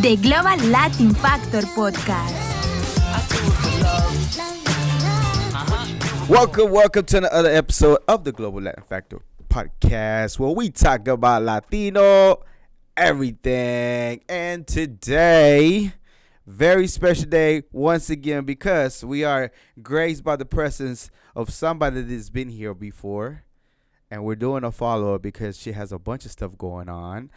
The Global Latin Factor Podcast. Welcome to another episode of the Global Latin Factor Podcast, where we talk about Latino everything. And today, very special day once again, because we are graced by the presence of somebody that's been here before, and we're doing a follow-up because she has a bunch of stuff going on.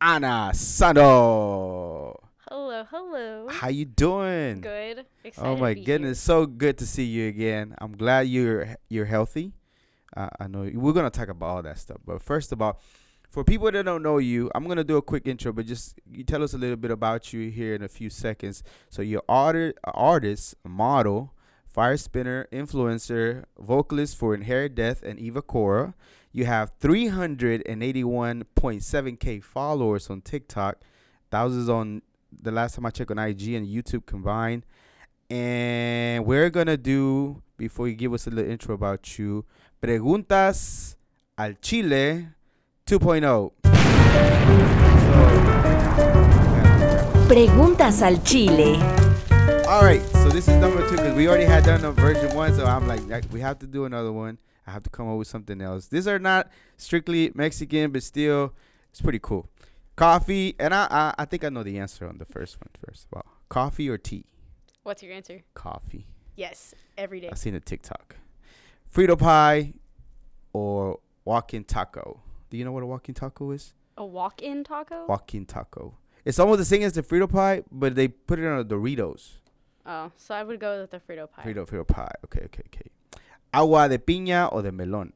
Ana Xano. Hello. How you doing? Good. Excited Oh my to be goodness, so good to see you again. I'm glad you're healthy. I know we're gonna talk about all that stuff, but first of all, for people that don't know you, I'm gonna do a quick intro, but just you tell us a little bit about you here in a few seconds. So you're artist, model, fire spinner, influencer, vocalist for Inherit Death and Evacora. You have 381.7K followers on TikTok. Thousands on the last time I checked on IG and YouTube combined. And we're going to do, before you give us a little intro about you, Preguntas al Chile 2.0. Preguntas al Chile. All right, so this is number 2 because we already had done a version 1, so I'm like, we have to do another one. I have to come up with something else. These are not strictly Mexican, but still, it's pretty cool. Coffee, and I think I know the answer on the first one first. Well, coffee or tea? What's your answer? Coffee. Yes, every day. I've seen a TikTok. Frito pie or walk-in taco? Do you know what a walk-in taco is? A walk-in taco? Walk-in taco. It's almost the same as the Frito pie, but they put it on the Doritos. Oh, so I would go with the Frito pie. Frito pie. Okay. Agua de piña or de melón?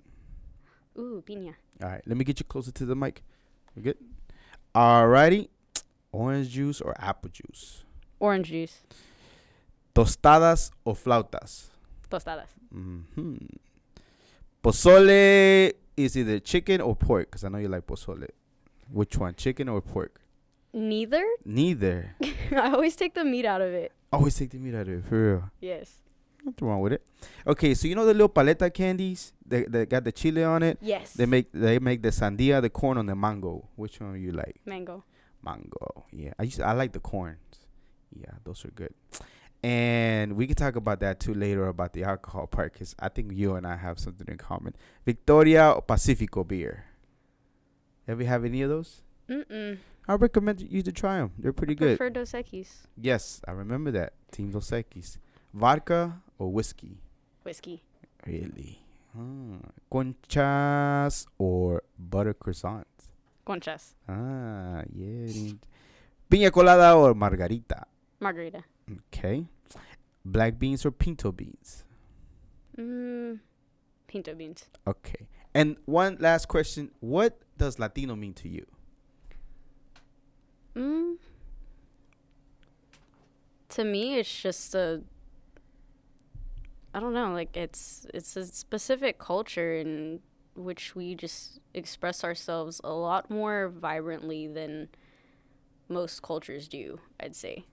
Ooh, piña. All right, let me get you closer to the mic. You good? Alrighty. Orange juice or apple juice? Orange juice. Tostadas or flautas? Tostadas. Mm-hmm. Pozole is either chicken or pork, because I know you like pozole. Which one, chicken or pork? Neither? I always take the meat out of it. Always take the meat out of it, for real. Yes. Nothing wrong with it. Okay, so you know the little paleta candies that got the chile on it? Yes. They make the sandia, the corn, on the mango. Which one do you like? Mango. Yeah. I like the corns. Yeah, those are good. And we can talk about that too later, about the alcohol part, because I think you and I have something in common. Victoria or Pacifico beer? Ever have any of those? Mm-mm. I recommend you to try them. They're pretty good. Prefer Dos Equis. Yes, I remember that. Team Dos Equis. Vodka or whiskey? Whiskey. Really? Conchas or butter croissants? Conchas. Yeah. Piña colada or margarita? Margarita. Okay. Black beans or pinto beans? Pinto beans. Okay. And one last question. What does Latino mean to you? To me, it's just I don't know, like it's a specific culture in which we just express ourselves a lot more vibrantly than most cultures do, I'd say.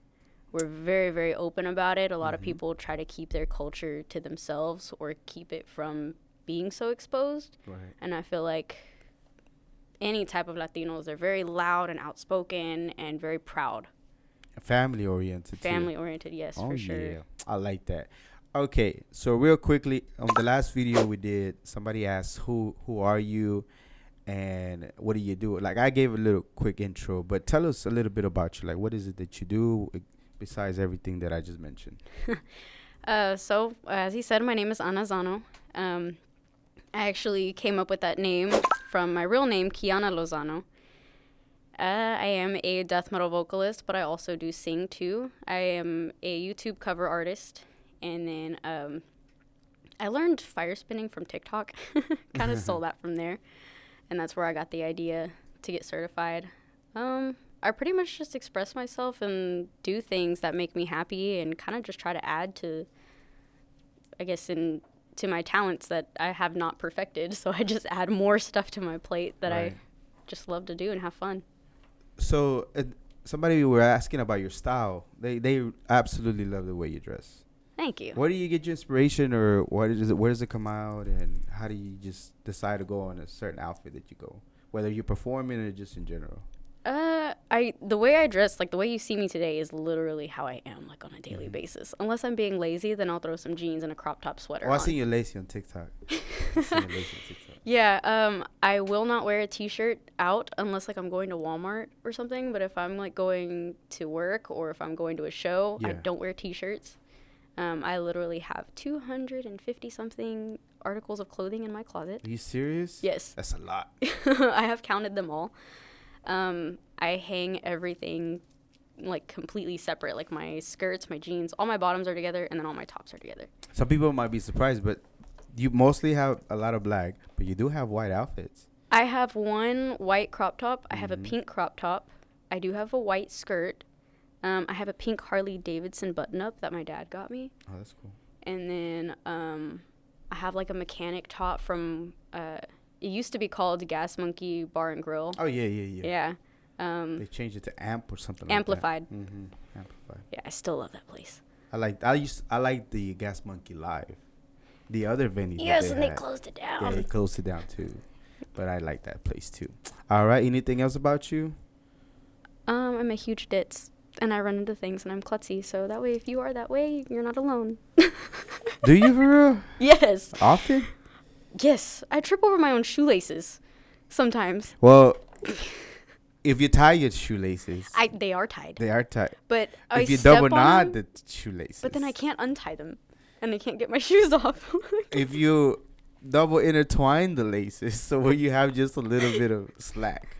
We're very, very open about it. A lot of people try to keep their culture to themselves or keep it from being so exposed. Right. And I feel like any type of Latinos, they're very loud and outspoken and very proud. Family oriented. Yes, for sure. Yeah. I like that. Okay, so real quickly, on the last video we did, somebody asked who are you and what do you do? Like, I gave a little quick intro, but tell us a little bit about you. Like, what is it that you do besides everything that I just mentioned? So as he said, my name is Ana Xano. I actually came up with that name from my real name, Kiana Lozano. I am a death metal vocalist, but I also do sing too. I am a YouTube cover artist. And then I learned fire spinning from TikTok. Kind of stole that from there. And that's where I got the idea to get certified. I pretty much just express myself and do things that make me happy and kind of just try to add to, I guess, to my talents that I have not perfected. So I just add more stuff to my plate that I just love to do and have fun. So somebody were asking about your style. They absolutely love the way you dress. Thank you. Where do you get your inspiration, or where does it come out, and how do you just decide to go on a certain outfit that you go, whether you're performing or just in general? the way I dress, like the way you see me today is literally how I am, like on a daily basis. Unless I'm being lazy, then I'll throw some jeans and a crop top sweater I on. seen you lazy on TikTok. Yeah, I will not wear a t-shirt out unless like I'm going to Walmart or something. But if I'm like going to work or if I'm going to a show, I don't wear t-shirts. I literally have 250 something articles of clothing in my closet. Are you serious? Yes. That's a lot. I have counted them all. I hang everything like completely separate, like my skirts, my jeans, all my bottoms are together, and then all my tops are together. Some people might be surprised, but you mostly have a lot of black, but you do have white outfits. I have one white crop top. I have a pink crop top. I do have a white skirt. I have a pink Harley Davidson button-up that my dad got me. Oh, that's cool. And then I have like a mechanic top from, it used to be called Gas Monkey Bar and Grill. Oh, yeah. Yeah. They changed it to Amp or something Amplified. like that. Mm-hmm. Amplified. Yeah, I still love that place. I like the Gas Monkey Live. The other venue. Yes, and they closed it down. Yeah, they closed it down too. But I like that place too. All right. Anything else about you? I'm a huge ditz, and I run into things, and I'm klutzy. So that way, if you are that way, you're not alone. Do you for real? Yes. Often? Yes. I trip over my own shoelaces sometimes. Well, if you tie your shoelaces, They are tied. they are tied. But If you double knot the shoelaces, but then I can't untie them, and I can't get my shoes off. If you double intertwine the laces, so where you have just a little bit of slack.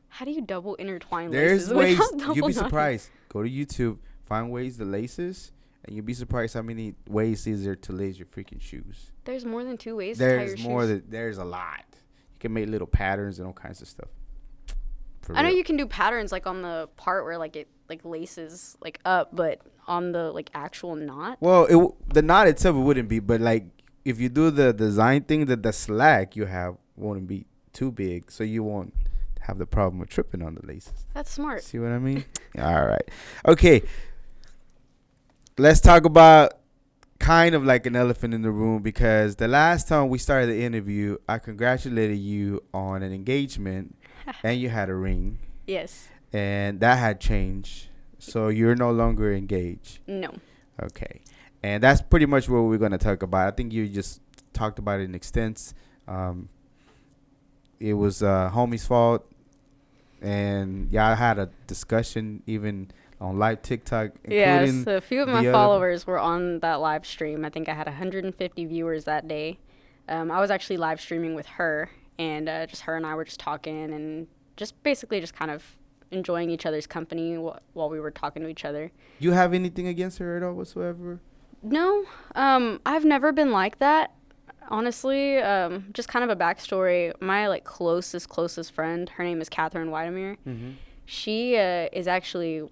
How do you double intertwine There's laces? ways. without double You'll be knotting? surprised. Go to YouTube, find ways the laces, and you'll be surprised how many ways is there to lace your freaking shoes. There's more than 2 ways to tie your There's more. shoes. There's a lot. You can make little patterns and all kinds of stuff. For I know real. you can do patterns like on the part where like it like laces like up, but on the like actual knot. Well, the knot itself it wouldn't be, but like if you do the design thing, that the slack you have won't be too big, so you won't have the problem of tripping on the laces. That's smart. See what I mean? All right. Okay. Let's talk about kind of like an elephant in the room, because the last time we started the interview, I congratulated you on an engagement and you had a ring, Yes. and that had changed. So you're no longer engaged. No. Okay. And that's pretty much what we're going to talk about. I think you just talked about it in extent. It was homie's fault. And y'all had a discussion even on live TikTok. Yes, a few of my the followers were on that live stream. I think I had 150 viewers that day. I was actually live streaming with her, and just her and I were just talking and just basically just kind of enjoying each other's company while we were talking to each other. You have anything against her at all whatsoever? No, I've never been like that. Honestly, just kind of a backstory. My like closest friend, her name is Catherine Whitemere. Mm-hmm. She is actually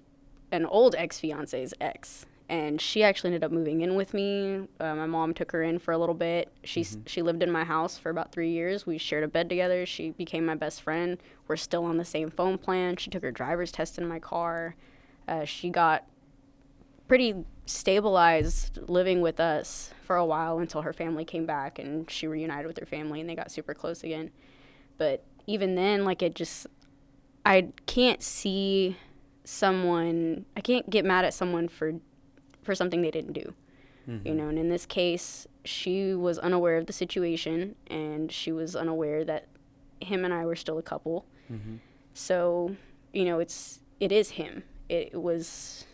an old ex-fiance's ex, and she actually ended up moving in with me. My mom took her in for a little bit. She lived in my house for about 3 years. We shared a bed together. She became my best friend. We're still on the same phone plan. She took her driver's test in my car. She got pretty stabilized living with us for a while until her family came back and she reunited with her family and they got super close again. But even then, like, I can't get mad at someone for something they didn't do. Mm-hmm. You know, and in this case, she was unaware of the situation, and she was unaware that him and I were still a couple. Mm-hmm. So, you know, it is him. It was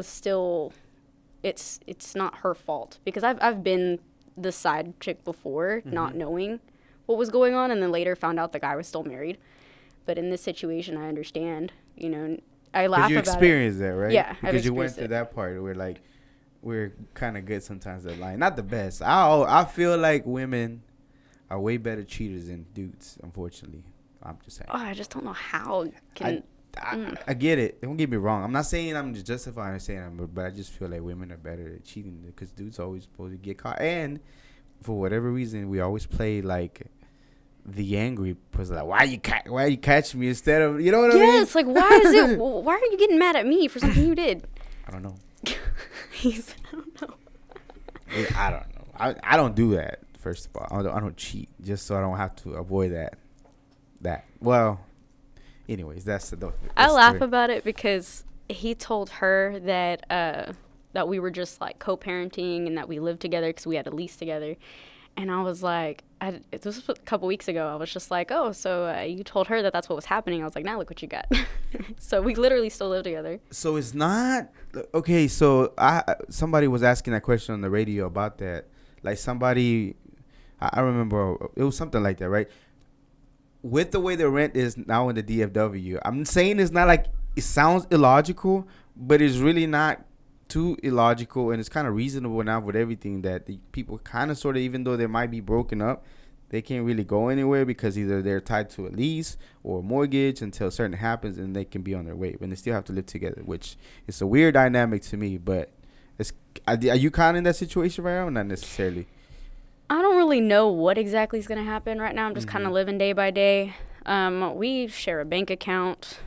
still, it's not her fault, because I've been the side chick before, not knowing what was going on, and then later found out the guy was still married. But in this situation, I understand, you know, I laugh about it. Because you experienced that, right? Yeah, I've because you went experienced through it. that part where we're kind of good sometimes at lying. Not the best. I feel like women are way better cheaters than dudes, unfortunately. I'm just saying. Oh, I just don't know how. I get it. Don't get me wrong. I'm not saying I'm just justifying or saying but I just feel like women are better at cheating because dudes are always supposed to get caught. And for whatever reason, we always play like the angry person. Like, why you catch me instead of, you know what I mean? Yes, like, why are you getting mad at me for something you did? I don't know. He said, I don't know. I don't know. I don't do that. First of all, I don't cheat just so I don't have to avoid that. Well, anyways, that's the I laugh story. about it because he told her that that we were just like co-parenting and that we lived together because we had a lease together. And I was like, this was a couple weeks ago. I was just like, oh, so you told her that that's what was happening. I was like, now look what you got. So we literally still live together. So it's not okay. So somebody was asking that question on the radio about that. Like somebody, I remember it was something like that, right? With the way the rent is now in the DFW, I'm saying it's not like it sounds illogical, but it's really not too illogical, and it's kind of reasonable now with everything that the people kind of sort of, even though they might be broken up, they can't really go anywhere because either they're tied to a lease or a mortgage until something happens, and they can be on their way, but they still have to live together, which is a weird dynamic to me. But are you kind of in that situation right now? Not necessarily. I don't really know what exactly is going to happen right now. I'm just kind of living day by day. We share a bank account.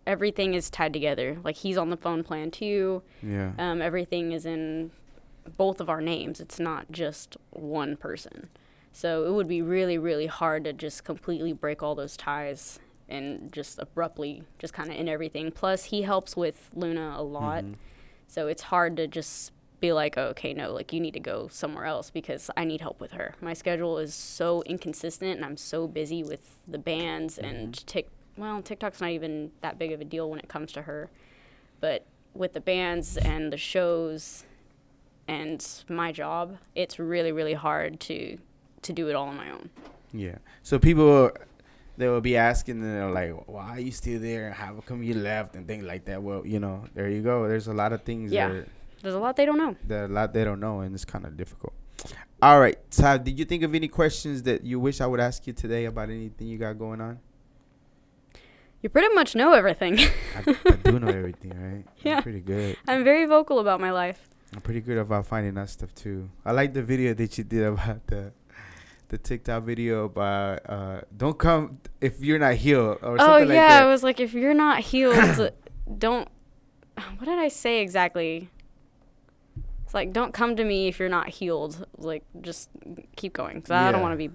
Everything is tied together. Like, he's on the phone plan too. Yeah. Everything is in both of our names. It's not just one person. So it would be really, really hard to just completely break all those ties and just abruptly just kind of end everything. Plus, he helps with Luna a lot. So it's hard to just be like, oh, okay, no, like, you need to go somewhere else because I need help with her. My schedule is so inconsistent, and I'm so busy with the bands and TikTok's not even that big of a deal when it comes to her. But with the bands and the shows and my job, it's really, really hard to do it all on my own. Yeah. So people, they will be asking, and they're like, why are you still there? How come you left? And things like that. Well, there you go. There's a lot of things. Yeah. There's a lot they don't know. There's a lot they don't know, and it's kind of difficult. All right. So did you think of any questions that you wish I would ask you today about anything you got going on? You pretty much know everything. I do know everything, right? Yeah. I'm pretty good. I'm very vocal about my life. I'm pretty good about finding out stuff, too. I like the video that you did about the TikTok video about don't come if you're not healed or something like that. It was like, if you're not healed, don't. What did I say exactly? It's like, don't come to me if you're not healed. Like, just keep going. Cause I don't want to be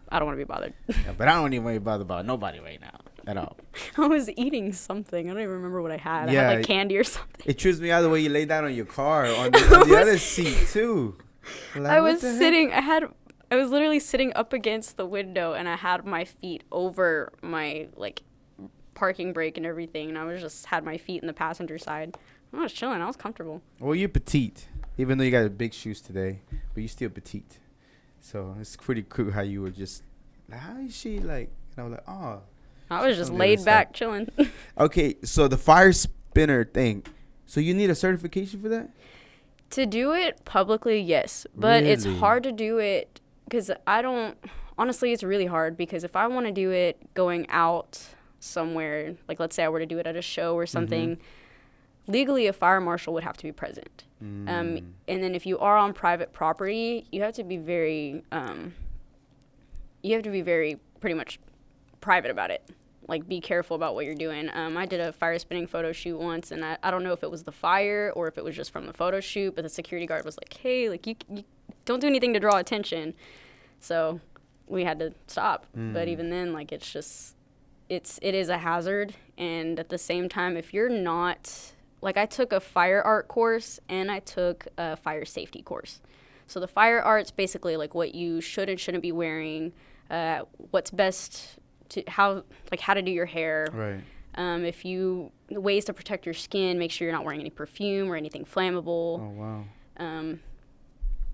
bothered. Yeah, but I don't even want to be bothered about nobody right now at all. I was eating something. I don't even remember what I had. I had like candy or something. It trips me out the way you lay down on your car on the other seat too. Like, I was sitting. I was literally sitting up against the window, and I had my feet over my like parking brake and everything, and I was just had my feet in the passenger side. I was chilling. I was comfortable. Well, you're petite, even though you got big shoes today, but you're still petite. So it's pretty cool how you were just, how is she like? And I was like, oh. I was just laid back, chilling. Okay, so the fire spinner thing. So you need a certification for that? To do it publicly, yes. But it's Really? hard to do it because honestly, it's really hard because if I want to do it going out somewhere, like let's say I were to do it at a show or something, legally a fire marshal would have to be present. And then if you are on private property, you have to be very pretty much private about it. Like, be careful about what you're doing. I did a fire spinning photo shoot once, and I don't know if it was the fire or if it was just from the photo shoot, but the security guard was like, hey, like, you don't do anything to draw attention. So we had to stop. But even then, like, it is a hazard. And at the same time, if you're not, like, I took a fire art course and I took a fire safety course. So the fire art's basically like what you should and shouldn't be wearing, what's best how to do your hair. Right. Ways to protect your skin, make sure you're not wearing any perfume or anything flammable. Oh, wow.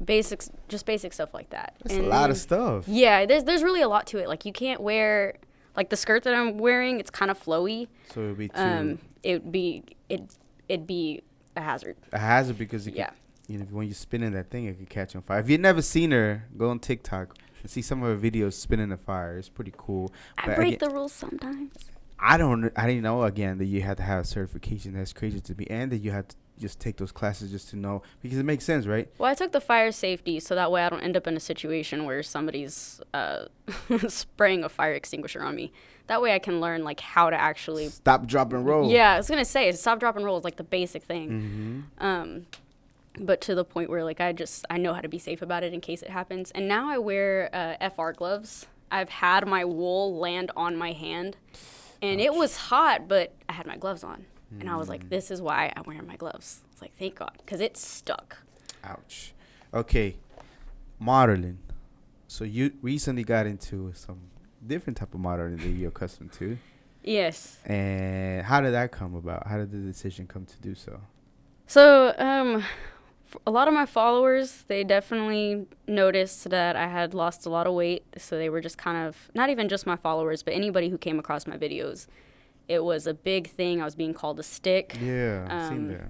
Basic stuff like that. That's a lot of stuff. Yeah, there's really a lot to it. Like, you can't wear, like, the skirt that I'm wearing, it's kind of flowy. So it'd be too. It'd be a hazard. A hazard because when you're spinning that thing, it could catch on fire. If you've never seen her, go on TikTok and see some of her videos spinning the fire. It's pretty cool. I break the rules sometimes. I didn't know, again, that you had to have a certification. That's crazy to me. And that you had to just take those classes just to know, because it makes sense, right? Well, I took the fire safety so that way I don't end up in a situation where somebody's spraying a fire extinguisher on me. That way I can learn, like, how to actually stop, drop, and roll. Yeah, I was gonna say stop, drop, and roll is like the basic thing. But to the point where, like, I know how to be safe about it in case it happens. And now I wear FR gloves. I've had my wool land on my hand And it was hot, but I had my gloves on. And I was like, this is why I'm wearing my gloves. It's like, thank God, because it stuck. Ouch. Okay, modeling. So you recently got into some different type of modeling that you're accustomed to. Yes. And how did that come about? How did the decision come to do so? So, a lot of my followers, they definitely noticed that I had lost a lot of weight. So they were just kind of, not even just my followers, but anybody who came across my videos. It was a big thing. I was being called a stick. Yeah, I've seen that.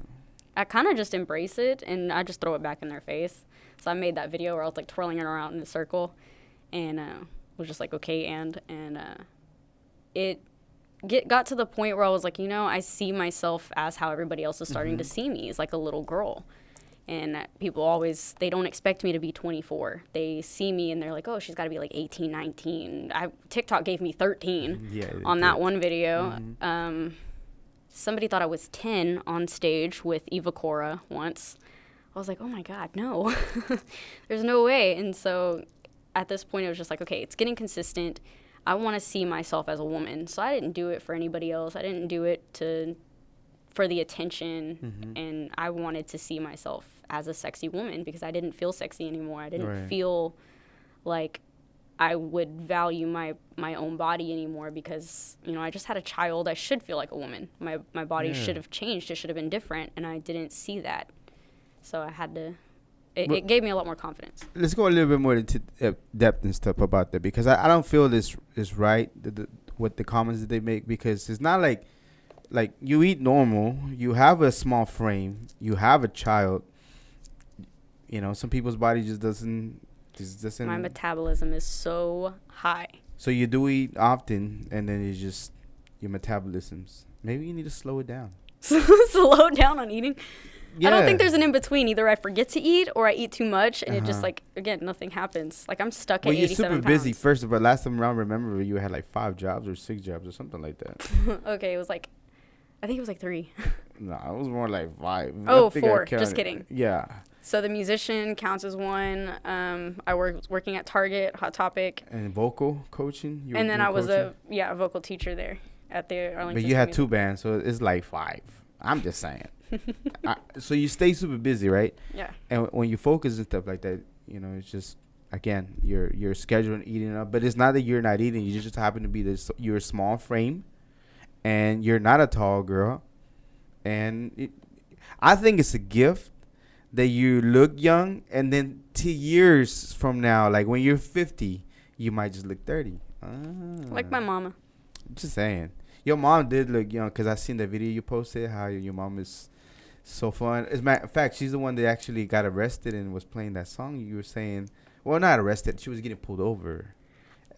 I kind of just embrace it, and I just throw it back in their face. So I made that video where I was like twirling it around in a circle, and was just like, okay, and it got to the point where I was like, I see myself as how everybody else is starting to see me, as like a little girl. And people always, they don't expect me to be 24. They see me and they're like, oh, she's got to be like 18, 19. TikTok gave me 13 on that one video. Somebody thought I was 10 on stage with Evacora once. I was like, oh my God, no. There's no way. And so at this point, it was just like, okay, it's getting consistent. I want to see myself as a woman. So I didn't do it for anybody else. I didn't do it for the attention. And I wanted to see myself as a sexy woman because I didn't feel sexy anymore. I didn't feel like I would value my own body anymore because, I just had a child. I should feel like a woman. My body should have changed. It should have been different, and I didn't see that. So I had to, it gave me a lot more confidence. Let's go a little bit more into depth and stuff about that because I don't feel this is right, with the comments that they make, because it's not like you eat normal, you have a small frame, you have a child. Some people's body just doesn't. My metabolism is so high. So you do eat often, and then it's just your metabolisms. Maybe you need to slow it down. Slow down on eating? Yeah. I don't think there's an in-between. Either I forget to eat or I eat too much, and it just, again, nothing happens. Like, I'm stuck at 87 pounds. Well, you're super busy, first of all. Last time around, remember, you had, 5 jobs or 6 jobs or something like that. Okay, it was, I think it was, 3. No, it was more like 5. Oh, 4. Just kidding. Yeah. So the musician counts as one. I was working at Target, Hot Topic. And vocal coaching? And then I was a vocal teacher there at the Arlington. But you had 2 bands, so it's 5. I'm just saying. So you stay super busy, right? Yeah. And when you focus and stuff like that, it's just, again, your schedule and eating up. But it's not that you're not eating. You just happen to be you're a small frame, and you're not a tall girl. And I think it's a gift that you look young, and then 2 years from now, like when you're 50, you might just look 30. Like my mama. I'm just saying. Your mom did look young because I seen the video you posted, how your mom is so fun. As a matter of fact, she's the one that actually got arrested and was playing that song you were saying. Well, not arrested. She was getting pulled over.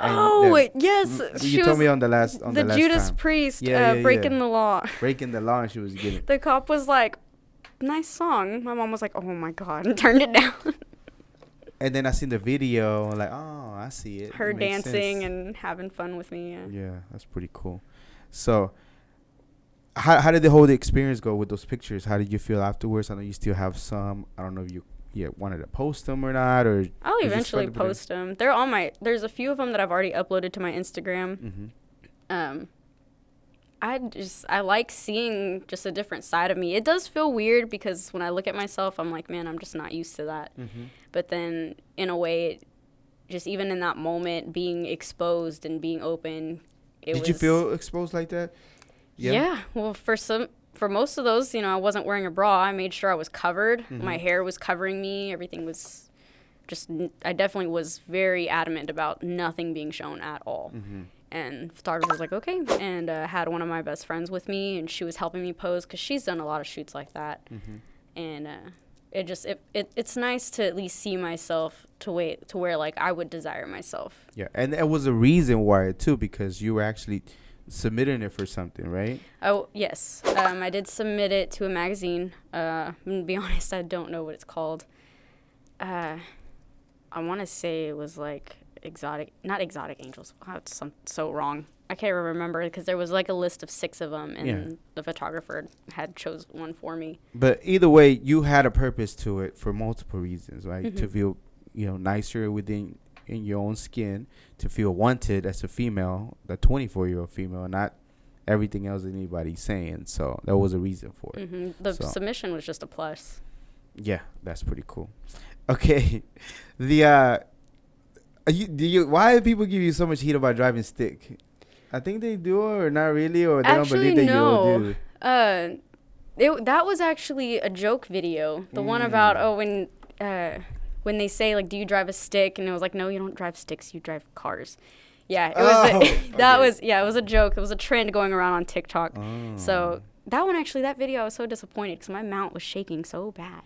Yes. You told me on the last the Judas time. Priest breaking the law. Breaking the law, and she was getting. The cop was like, nice song. My mom was like, oh my God, and turned it down. And then I seen the video, like, oh, I see it. Her it dancing sense. And having fun with me. Yeah, that's pretty cool. So, how did the whole experience go with those pictures? How did you feel afterwards? I know you still have some. I don't know if you wanted to post them or not, or I'll eventually post them. They're on my. There's a few of them that I've already uploaded to my Instagram. I like seeing just a different side of me. It does feel weird because when I look at myself, I'm like, man, I'm just not used to that. But then in a way, just even in that moment, being exposed and being open. Did you feel exposed like that? Yeah. Well, for most of those, I wasn't wearing a bra. I made sure I was covered. My hair was covering me. Everything was I definitely was very adamant about nothing being shown at all. And photographer was like, okay. And had one of my best friends with me, and she was helping me pose because she's done a lot of shoots like that. And it's nice to at least see myself to where like I would desire myself. Yeah, and there was a reason why too, because you were actually submitting it for something, right? Oh yes, I did submit it to a magazine. To be honest, I don't know what it's called. I want to say it was like not exotic angels. Oh, it's so wrong. I can't remember because there was like a list of 6 of them, and the photographer had chose one for me. But either way, you had a purpose to it for multiple reasons, right? To feel, nicer in your own skin, to feel wanted as a female, the 24-year-old female, not everything else anybody's saying. So that was a reason for it. The submission was just a plus. Yeah, that's pretty cool. Okay, why do people give you so much heat about driving stick? I think they do, or not really, or they Actually, don't believe that no. you do. That was actually a joke video. The one about when they say like, do you drive a stick? And it was like, no, you don't drive sticks, you drive cars. Yeah, it was. It was a joke. It was a trend going around on TikTok. So that video, I was so disappointed because my mount was shaking so bad.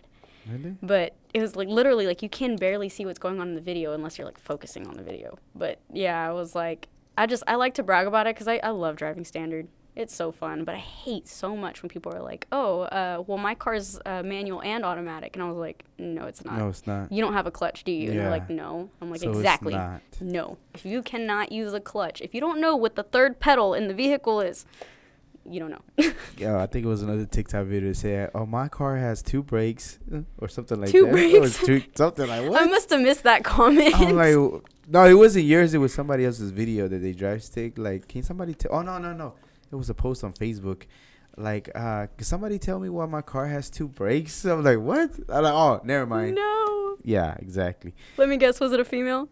Really? But it was like literally like you can barely see what's going on in the video unless you're like focusing on the video. But yeah, I was like, I like to brag about it because I love driving standard. It's so fun, but I hate so much when people are like, well, my car's manual and automatic. And I was like, no, it's not. No, it's not. You don't have a clutch, do you? And they're like, no. I'm like, so exactly. It's not. No. If you cannot use a clutch, if you don't know what the third pedal in the vehicle is, you don't know. Yeah, I think it was another TikTok video that said, oh, my car has 2 brakes or something like two that. Brakes? Something like, what? I must have missed that comment. I'm like, no, it wasn't yours. It was somebody else's video that they drive stick. Like, can somebody tell? Oh, no. It was a post on Facebook. Like, can somebody tell me why my car has 2 brakes? I'm like, what? I'm like, oh, never mind. No. Yeah, exactly. Let me guess. Was it a female?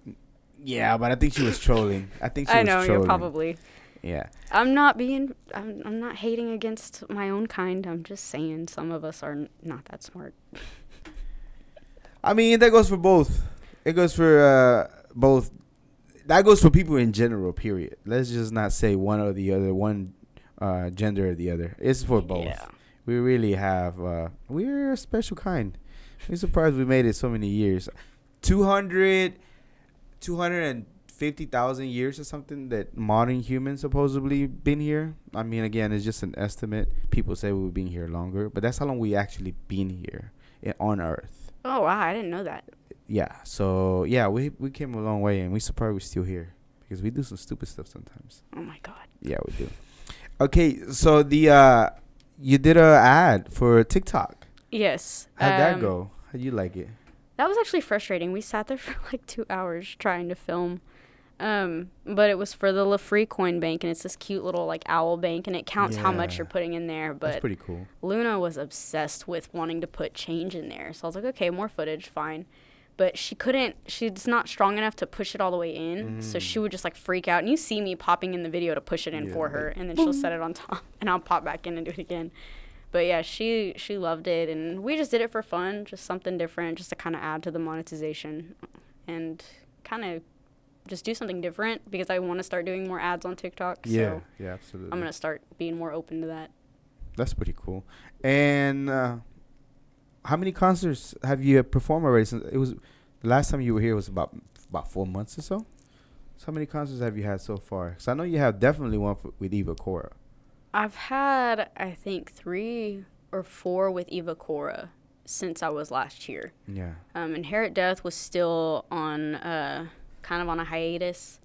Yeah, but I think she was trolling. I know, you're probably. Yeah. I'm not hating against my own kind. I'm just saying some of us are not that smart. I mean, that goes for both. It goes for both. That goes for people in general, period. Let's just not say one or the other, one gender or the other. It's for both. Yeah. We really have, we're a special kind. I'm surprised we made it so many years. 250,000 years or something that modern humans supposedly been here. I mean, again, it's just an estimate. People say we've been here longer, but that's how long we actually been here on Earth. Oh, wow. I didn't know that. Yeah. So, yeah, we came a long way, and we're surprised we're still here because we do some stupid stuff sometimes. Oh, my God. Yeah, we do. Okay, so you did a ad for TikTok. Yes. How'd that go? How'd you like it? That was actually frustrating. We sat there for like 2 hours trying to film. But it was for the La Free Coin Bank, and it's this cute little like owl bank, and it counts how much you're putting in there. But that's pretty cool. Luna was obsessed with wanting to put change in there. So I was like, okay, more footage, fine. But she's not strong enough to push it all the way in. So she would just like freak out. And you see me popping in the video to push it in for her. And then she'll set it on top and I'll pop back in and do it again. But yeah, she loved it. And we just did it for fun, just something different, just to kind of add to the monetization and kind of just do something different because I want to start doing more ads on TikTok. Yeah, yeah, absolutely. I'm going to start being more open to that. That's pretty cool. And how many concerts have you performed already? Since it was the last time you were here was about 4 months or so. So how many concerts have you had so far? Because I know you have definitely one with Evacora. I've had, I think, 3 or 4 with Evacora since I was last here. Yeah. Inherit Death was still on kind of on a hiatus.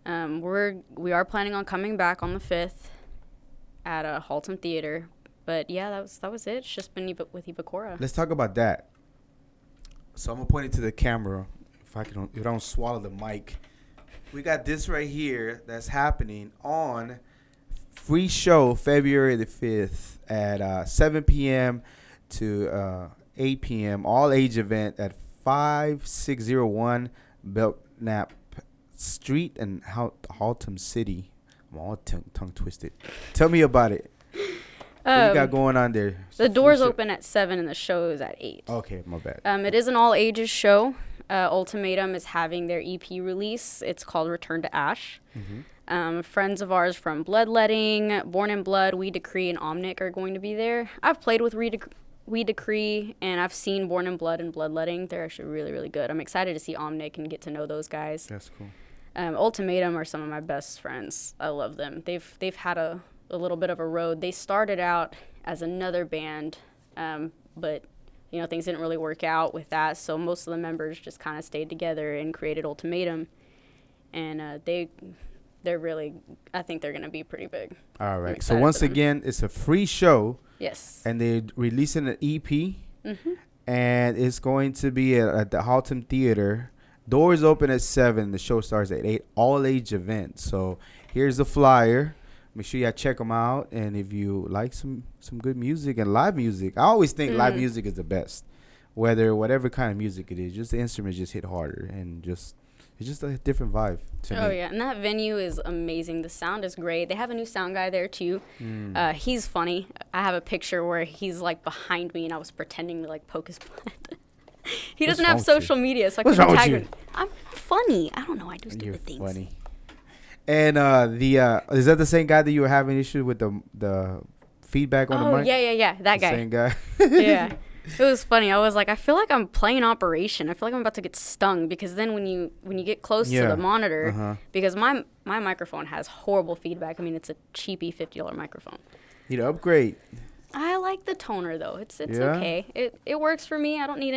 We are planning on coming back on the 5th at a Haltom Theater. But yeah, that was it. It's just been with Evacora. Let's talk about that. So I'm gonna point it to the camera. If I don't swallow the mic, we got this right here that's happening on free show February the 5th at 7 p.m. to 8 p.m. all age event at 5601 Belknap Street in Haltom City. I'm all tongue twisted. Tell me about it. What you got going on there? The doors open at 7 and the show is at 8. Okay, my bad. It is an all ages show. Ultimatum is having their EP release. It's called Return to Ash. Friends of ours from Bloodletting, Born in Blood, We Decree, and Omnic are going to be there. I've played with We Decree, and I've seen Born in Blood and Bloodletting. They're actually really, really good. I'm excited to see Omnic and get to know those guys. That's cool. Ultimatum are some of my best friends. I love them. They've had a little bit of a road. They started out as another band, but things didn't really work out with that, so most of the members just kind of stayed together and created Ultimatum, and they're really, I think they're going to be pretty big. All right, so once again, it's a free show. Yes. And they're releasing an EP, and it's going to be at the Haltom Theater. Doors open at 7, the show starts at 8, all age event. So here's the flyer Make sure y'all check them out. And if you like some good music and live music, I always think live music is the best. Whatever kind of music it is, just the instruments just hit harder and it's just a different vibe to me. Oh yeah, and that venue is amazing. The sound is great. They have a new sound guy there too. He's funny. I have a picture where he's like behind me and I was pretending to like poke his butt. He doesn't have social media, so I couldn't tag him. I'm funny. I don't know. I do stupid things. You're funny. And is that the same guy that you were having issue with the feedback on the mic? Oh yeah, that guy. Same guy. Yeah. It was funny. I was like, I feel like I'm playing Operation. I feel like I'm about to get stung because then when you get close to the monitor, because my microphone has horrible feedback. I mean, it's a cheapy $50 microphone. Need to upgrade. I like the toner though. It's okay. It works for me. I don't need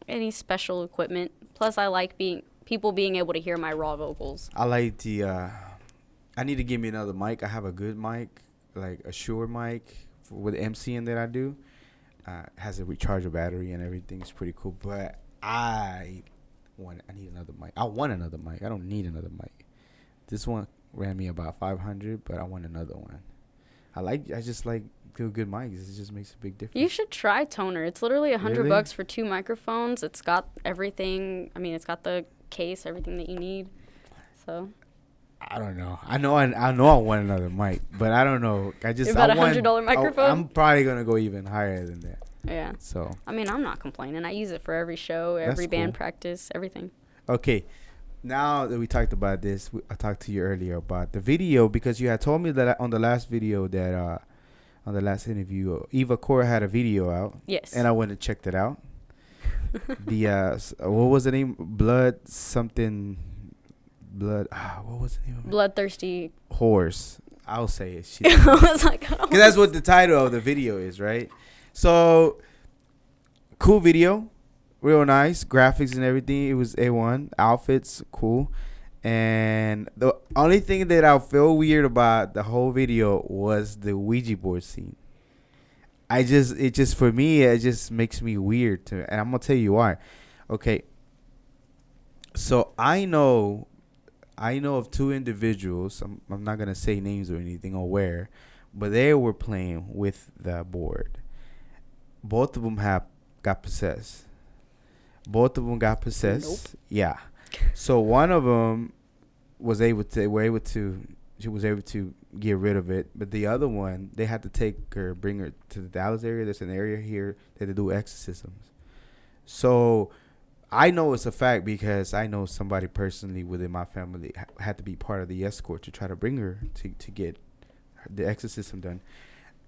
any special equipment. Plus, I like people being able to hear my raw vocals. I like the. I need to give me another mic. I have a good mic, like a Shure mic with MCing that I do. Has a rechargeable battery and everything. It's pretty cool. But I need another mic. I want another mic. I don't need another mic. This one ran me about $500, but I want another one. I just like good mics. It just makes a big difference. You should try toner. It's literally $100 for 2 microphones. It's got everything. I mean, it's got the case, everything that you need. So. I don't know. I know I want another mic, but I don't know. About $100 microphone? I'm probably gonna go even higher than that. Yeah. So. I mean, I'm not complaining. I use it for every show, every band practice, everything. Okay. Now that we talked about this, I talked to you earlier about the video because you had told me that on the last video that on the last interview, Evacora had a video out. Yes. And I went and checked it out. The what was the name? What was the name of it? Bloodthirsty Horse. I'll say it. I was like, because that's what the title of the video is, right? So, cool video, real nice graphics and everything. It was A1 outfits, cool. And the only thing that I feel weird about the whole video was the Ouija board scene. It just makes me weird and I'm gonna tell you why. Okay. So I know of 2 individuals. I'm not gonna say names or anything or where, but they were playing with the board. Both of them got possessed. Nope. Yeah. So one of them was able to get rid of it, but the other one they had to bring her to the Dallas area. There's an area here that they do exorcisms. So I know it's a fact because I know somebody personally within my family had to be part of the escort to try to bring her to get the exorcism done.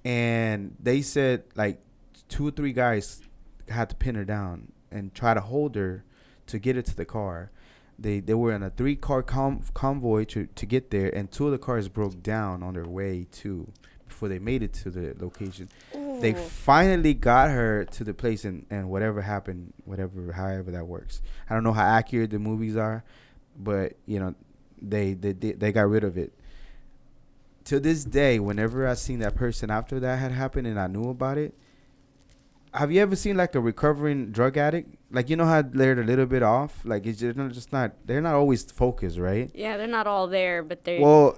And they said like 2 or 3 guys had to pin her down and try to hold her to get her to the car. They were in a 3-car convoy to get there, and 2 of the cars broke down on their way before they made it to the location. Ooh. They finally got her to the place, and whatever happened, however that works. I don't know how accurate the movies are, but they got rid of it. To this day, whenever I seen that person after that had happened and I knew about it, have you ever seen like a recovering drug addict? Like, you know how they're a little bit off? Like, they're not always focused, right? Yeah, they're not all there, but they're. Well,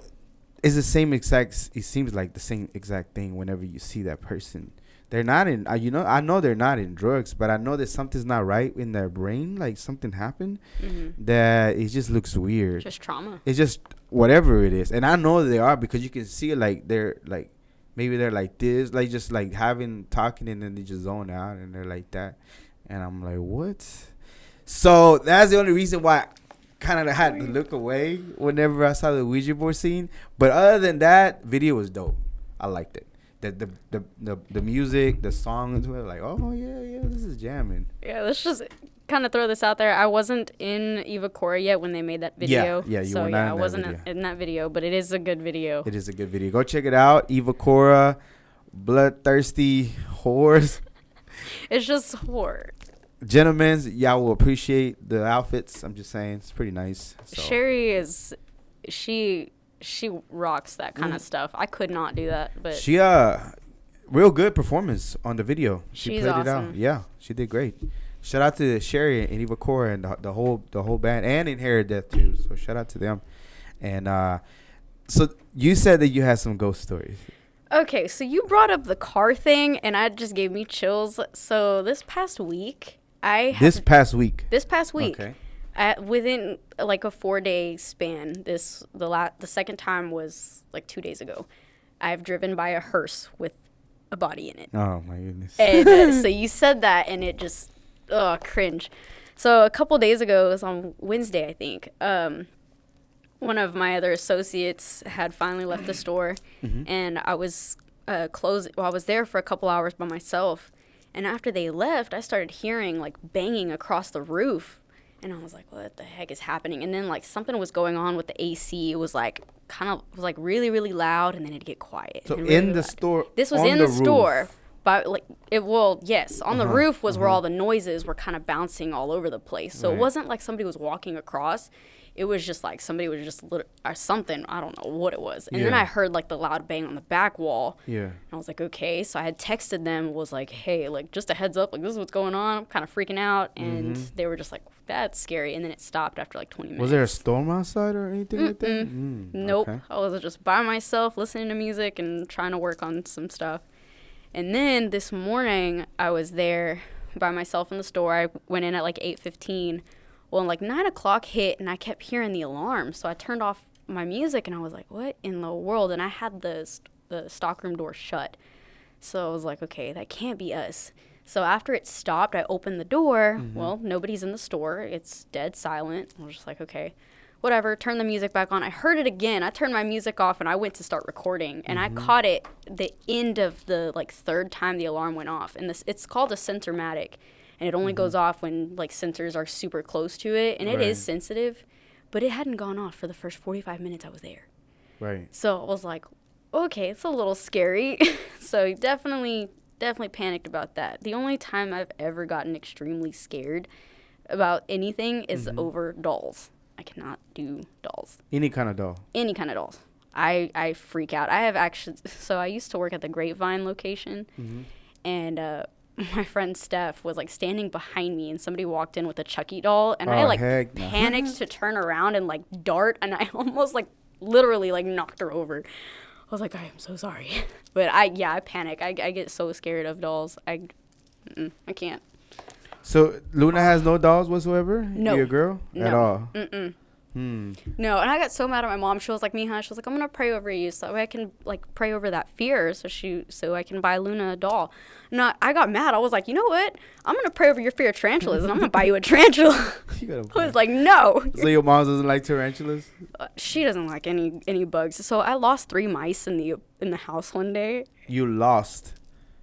it's the same exact, it seems like the same exact thing whenever you see that person. They're not in, I know they're not in drugs, but I know that something's not right in their brain. Like, something happened that it just looks weird. Just trauma. It's just whatever it is. And I know they are because you can see it, like, they're like, maybe they're like this, like just like talking and then they just zone out and they're like that. And I'm like, what? So that's the only reason why I kind of had to look away whenever I saw the Ouija board scene. But other than that, video was dope. I liked it. The music, the songs were like, oh yeah, this is jamming. Yeah, let's just kind of throw this out there. I wasn't in Evacora yet when they made that video. Yeah, you were not I wasn't in that video, but it is a good video. It is a good video. Go check it out. Evacora, Bloodthirsty Horse. It's just horror. Gentlemen, y'all will appreciate the outfits. I'm just saying, it's pretty nice. So. Sherry she rocks that kind of stuff. I could not do that, but she real good performance on the video. She played awesome. it out. Yeah, she did great. Shout out to Sherry and Evacora and the whole band and Inherit Death too. So shout out to them. And So you said that you had some ghost stories. Okay, so you brought up the car thing, and that just gave me chills. So this past week, This past week. okay. Within like a 4-day span, the second time was like 2 days ago. I've driven by a hearse with a body in it. Oh my goodness. And so you said that, and it just cringe. So a couple days ago, it was on Wednesday, I think. One of my other associates had finally left the store, and I was I was there for a couple hours by myself, and after they left, I started hearing like banging across the roof, and I was like, "What the heck is happening?" And then like something was going on with the AC. It was like really really loud, and then it'd get quiet. So really, in the store. This was in the store. Roof. But yes, on the roof was where all the noises were kind of bouncing all over the place. So it wasn't like somebody was walking across. It was just like somebody was just or something. I don't know what it was. And then I heard like the loud bang on the back wall. Yeah. And I was like, okay. So I had texted them, was like, hey, like just a heads up, like this is what's going on. I'm kind of freaking out. And they were just like, that's scary. And then it stopped after like 20 minutes. Was there a storm outside or anything like that? Nope. Okay. I was just by myself listening to music and trying to work on some stuff. And then this morning I was there by myself in the store. I went in at like 8:15. Well, like 9 o'clock hit, and I kept hearing the alarm. So I turned off my music, and I was like, what in the world? And I had the stockroom door shut. So I was like, okay, that can't be us. So after it stopped, I opened the door. Well, nobody's in the store. It's dead silent. I was just like, okay, whatever. Turn the music back on. I heard it again. I turned my music off, and I went to start recording. And I caught it the end of the, like, third time the alarm went off. And it's called a Sensormatic. And it only goes off when, like, sensors are super close to it. And it is sensitive. But it hadn't gone off for the first 45 minutes I was there. Right. So I was like, okay, it's a little scary. So definitely panicked about that. The only time I've ever gotten extremely scared about anything is over dolls. I cannot do dolls. Any kind of doll? Any kind of dolls. I freak out. I have actually... So I used to work at the Grapevine location. And... my friend Steph was like standing behind me, and somebody walked in with a Chucky doll, and I like panicked to turn around and like dart, and I almost like literally like knocked her over. I was like, I am so sorry. But I panic. I get so scared of dolls. I can't. So Luna has no dolls whatsoever? No. You're a girl? No. At all? No, and I got so mad at my mom. She was like, Mija, she was like, I'm gonna pray over you so I can like pray over that fear so I can buy Luna a doll. No, I got mad. I was like, you know what? I'm gonna pray over your fear of tarantulas, and I'm gonna buy you a tarantula. I was like, no. So your mom doesn't like tarantulas? She doesn't like any bugs. So I lost 3 mice in the house one day. You lost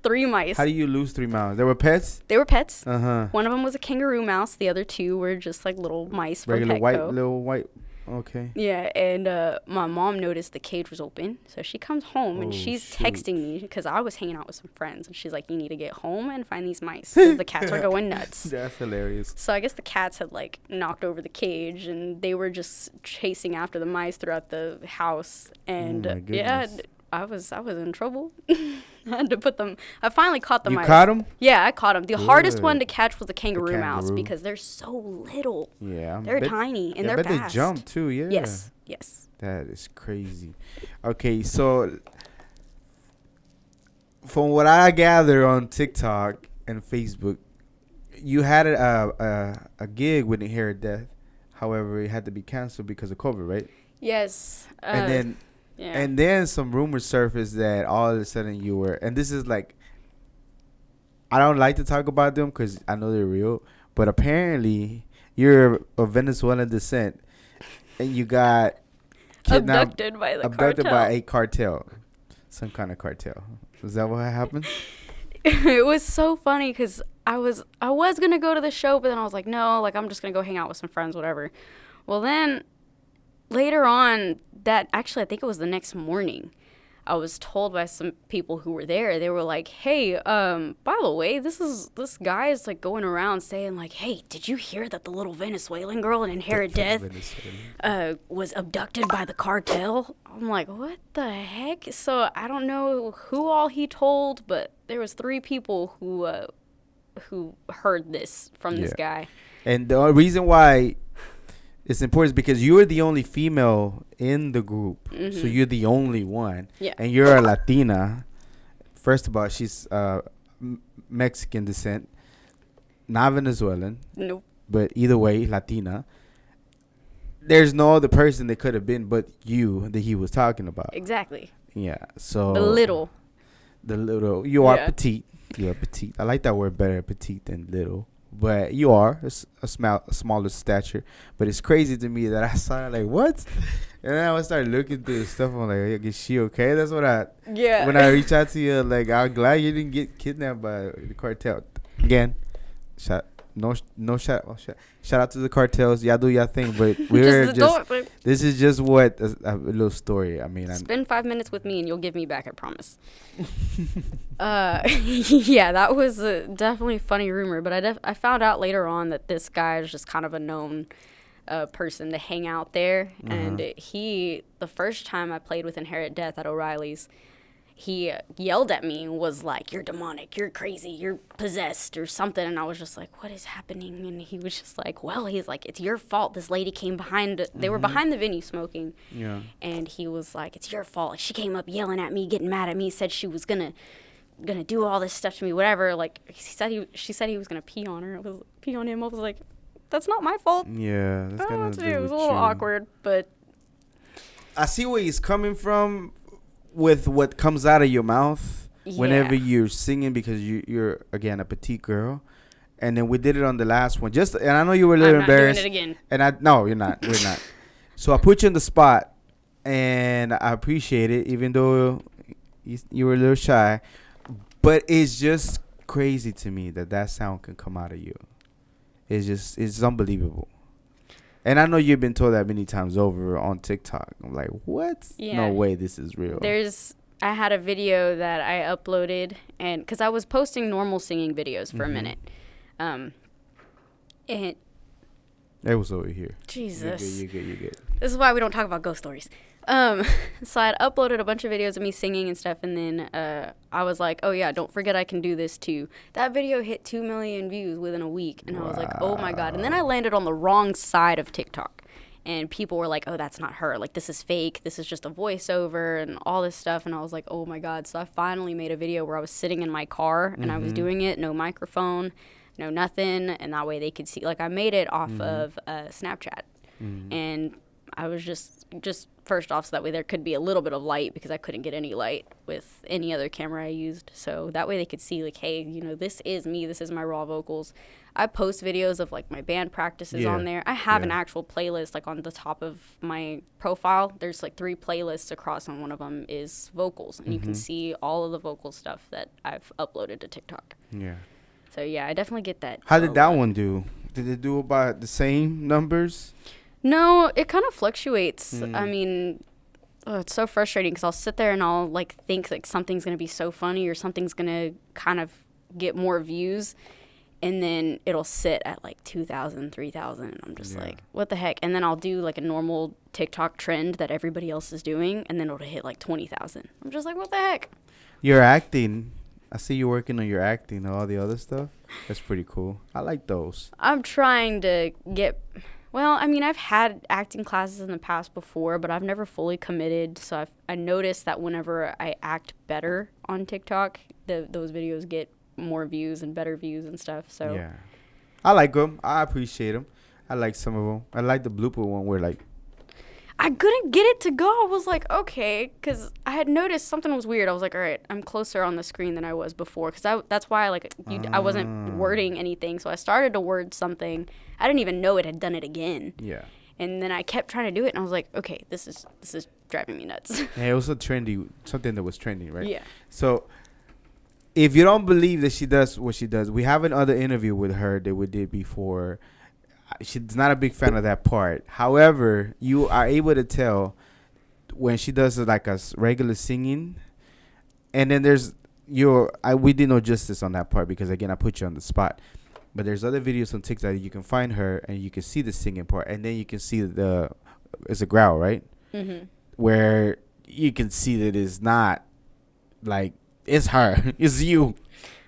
3 mice. How do you lose 3 mice? They were pets? They were pets. One of them was a kangaroo mouse. The other 2 were just like little mice from Petco. Little white. Okay. Yeah, and my mom noticed the cage was open, so she comes home and she's texting me because I was hanging out with some friends, and she's like, "You need to get home and find these mice because the cats are going nuts." That's hilarious. So I guess the cats had like knocked over the cage, and they were just chasing after the mice throughout the house, and I was in trouble. I had to put them. I finally caught the mice. You caught them? Yeah, I caught them. The hardest one to catch was the kangaroo mouse because they're so little. Yeah, they're tiny and they're fast. I bet they jump too. Yeah. Yes. That is crazy. Okay, so from what I gather on TikTok and Facebook, you had a gig with Inherit Death. However, it had to be canceled because of COVID, right? Yes. And then. Yeah. And then some rumors surfaced that all of a sudden you were, and this is like, I don't like to talk about them because I know they're real, but apparently you're of Venezuelan descent and you got kidnapped, abducted by a cartel, some kind of cartel. Is that what happened? It was so funny because I was gonna go to the show, but then I was like, no, like I'm just gonna go hang out with some friends, whatever. Well, then later on, I think it was the next morning, I was told by some people who were there, they were like, hey, by the way, this guy is like going around saying like, hey, did you hear that the little Venezuelan girl in Inherit Death was abducted by the cartel? I'm like, what the heck? So I don't know who all he told, but there was 3 people who heard this from this guy. And the reason why It's important because you're the only female in the group, so you're the only one. Yeah. And you're a Latina. First of all, she's Mexican descent, not Venezuelan. Nope. But either way, Latina. There's no other person that could have been but you that he was talking about. Exactly. Yeah. So The little. You are petite. You are petite. I like that word better, petite, than little. But you are a smaller stature. But it's crazy to me that I saw it like, what? And then I started looking through the stuff. I'm like, is she okay? That's what when I reach out to you, like, I'm glad you didn't get kidnapped by the cartel. Again, shout out to the cartels. Y'all do y'all thing. But this is just what a little story. I mean, spend 5 minutes with me and you'll give me back, I promise. Yeah, that was definitely a funny rumor. But I found out later on that this guy is just kind of a known person to hang out there. And the first time I played with Inherit Death at O'Reilly's, he yelled at me and was like, "You're demonic, you're crazy, you're possessed," or something. And I was just like, what is happening? And he was just like, well, he's like, it's your fault. This lady came behind. They were behind the venue smoking. Yeah. And he was like, it's your fault. She came up yelling at me, getting mad at me, said she was gonna do all this stuff to me, whatever. Like, she said he was gonna pee on her. Pee on him. I was like, that's not my fault. Yeah, that's gonna do it was a little awkward, but I see where he's coming from with what comes out of your mouth whenever you're singing, because you're again a petite girl. And then we did it on the last one, and I know you were a little embarrassed. I'm not doing it again. And no, you're not. We're not. So I put you in the spot, and I appreciate it, even though you were a little shy. But it's just crazy to me that sound can come out of you. It's unbelievable. And I know you've been told that many times over on TikTok. I'm like, what? Yeah. No way this is real. I had a video that I uploaded, and because I was posting normal singing videos for a minute. And it was over here. Jesus. You're good. This is why we don't talk about ghost stories. So I had uploaded a bunch of videos of me singing and stuff, and then I was like, oh yeah, don't forget I can do this too. That video hit 2 million views within a week, and I was like, oh my god. And then I landed on the wrong side of TikTok, and people were like, oh, that's not her, like, this is fake, this is just a voiceover and all this stuff. And I was like, oh my god. So I finally made a video where I was sitting in my car and I was doing it, no microphone, no nothing, and that way they could see. Like, I made it off of Snapchat, and I was just first off, so that way there could be a little bit of light, because I couldn't get any light with any other camera I used. So that way they could see, like, hey, this is me, this is my raw vocals. I post videos of, like, my band practices on there. I have an actual playlist, like, on the top of my profile. There's, like, 3 playlists across, and one of them is vocals. And you can see all of the vocal stuff that I've uploaded to TikTok. Yeah. So, yeah, I definitely get that. How did that one do? Did it do about the same numbers? No, it kind of fluctuates. I mean, it's so frustrating, because I'll sit there and I'll, like, think, like, something's going to be so funny or something's going to kind of get more views, and then it'll sit at, like, 2,000, 3,000, and I'm just like, what the heck? And then I'll do, like, a normal TikTok trend that everybody else is doing, and then it'll hit, like, 20,000. I'm just like, what the heck? You're acting. I see you working on your acting and all the other stuff. That's pretty cool. I like those. I'm trying to get... Well, I mean, I've had acting classes in the past before, but I've never fully committed. So I noticed that whenever I act better on TikTok, those videos get more views and better views and stuff. So yeah, I like them. I appreciate them. I like some of them. I like the blooper one where, like, I couldn't get it to go. I was like, okay, because I had noticed something was weird. I was like, all right, I'm closer on the screen than I was before, because that's why I wasn't wording anything. So I started to word something. I didn't even know it had done it again. Yeah. And then I kept trying to do it, and I was like, okay, this is driving me nuts. Yeah, it was something that was trending, right? Yeah. So if you don't believe that she does what she does, we have another interview with her that we did before. She's not a big fan of that part. However, you are able to tell when she does like a regular singing, and then we did no justice on that part, because again, I put you on the spot. But there's other videos on TikTok that you can find her, and you can see the singing part, and then you can see it's a growl, right? Mm-hmm. Where you can see that it's not like it's her, it's you.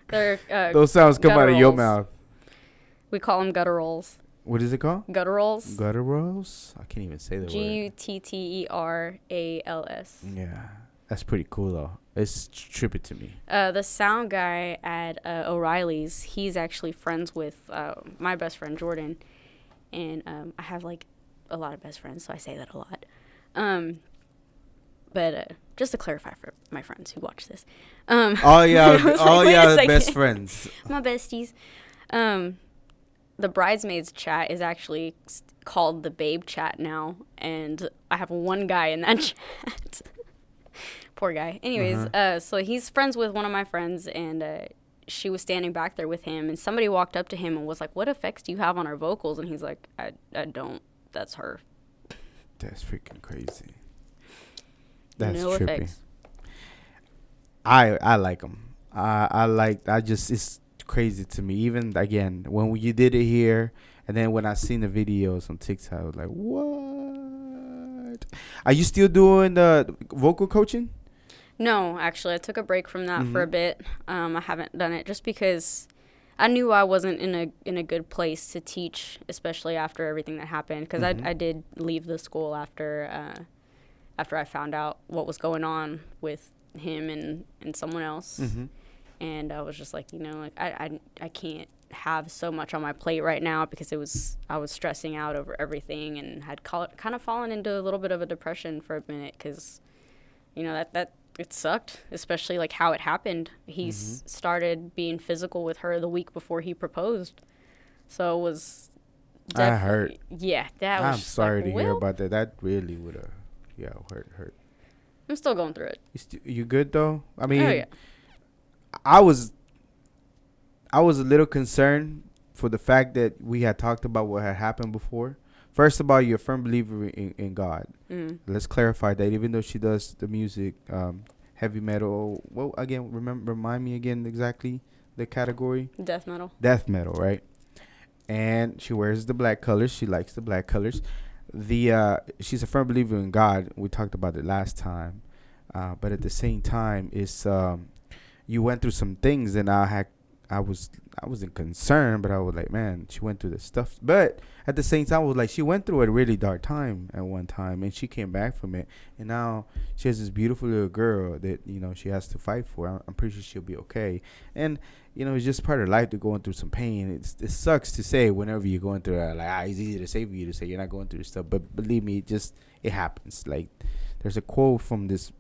They're those sounds come out of your mouth. We call them gutturals. What is it called? Gutturals. Gutturals? I can't even say the word. Gutterals. Yeah. That's pretty cool, though. It's trippy to me. The sound guy at O'Reilly's, he's actually friends with my best friend, Jordan. And I have, like, a lot of best friends, so I say that a lot. But just to clarify for my friends who watch this. Best friends. My besties. The bridesmaids chat is actually called the babe chat now, and I have one guy in that chat. Poor guy. Anyways, so he's friends with one of my friends, and she was standing back there with him, and somebody walked up to him and was like, "What effects do you have on our vocals?" And he's like, I don't. That's her. That's freaking crazy. That's no trippy. Effects. I like them. It's crazy to me. Even again, when you did it here, and then when I seen the videos on TikTok, I was like, what? Are you still doing the vocal coaching? No, actually, I took a break from that for a bit. I haven't done it just because I knew I wasn't in a good place to teach, especially after everything that happened. Because I did leave the school after I found out what was going on with him and someone else. And I was just like, I can't have so much on my plate right now, because I was stressing out over everything and had kind of fallen into a little bit of a depression for a minute, because that it sucked, especially like how it happened. He started being physical with her the week before he proposed, so it was I heard. Yeah, that was. I'm sorry to hear about that. That really would have hurt. I'm still going through it. You good though? I mean, oh yeah. I was a little concerned for the fact that we had talked about what had happened before. First of all, you're a firm believer in God. Let's clarify that. Even though she does the music, heavy metal. Well, again, remind me again exactly the category. Death metal. Death metal, right? And she wears the black colors. She likes the black colors. She's a firm believer in God. We talked about it last time, but at the same time, it's you went through some things, and I wasn't concerned, but I was like, man, she went through this stuff. But at the same time, I was like, she went through a really dark time at one time, and she came back from it, and now she has this beautiful little girl that she has to fight for. I'm pretty sure she'll be okay. And it's just part of life to going through some pain. It sucks to say whenever you're going through that, like, it's easy to say for you to say you're not going through this stuff, but believe me, it happens. Like, there's a quote from this,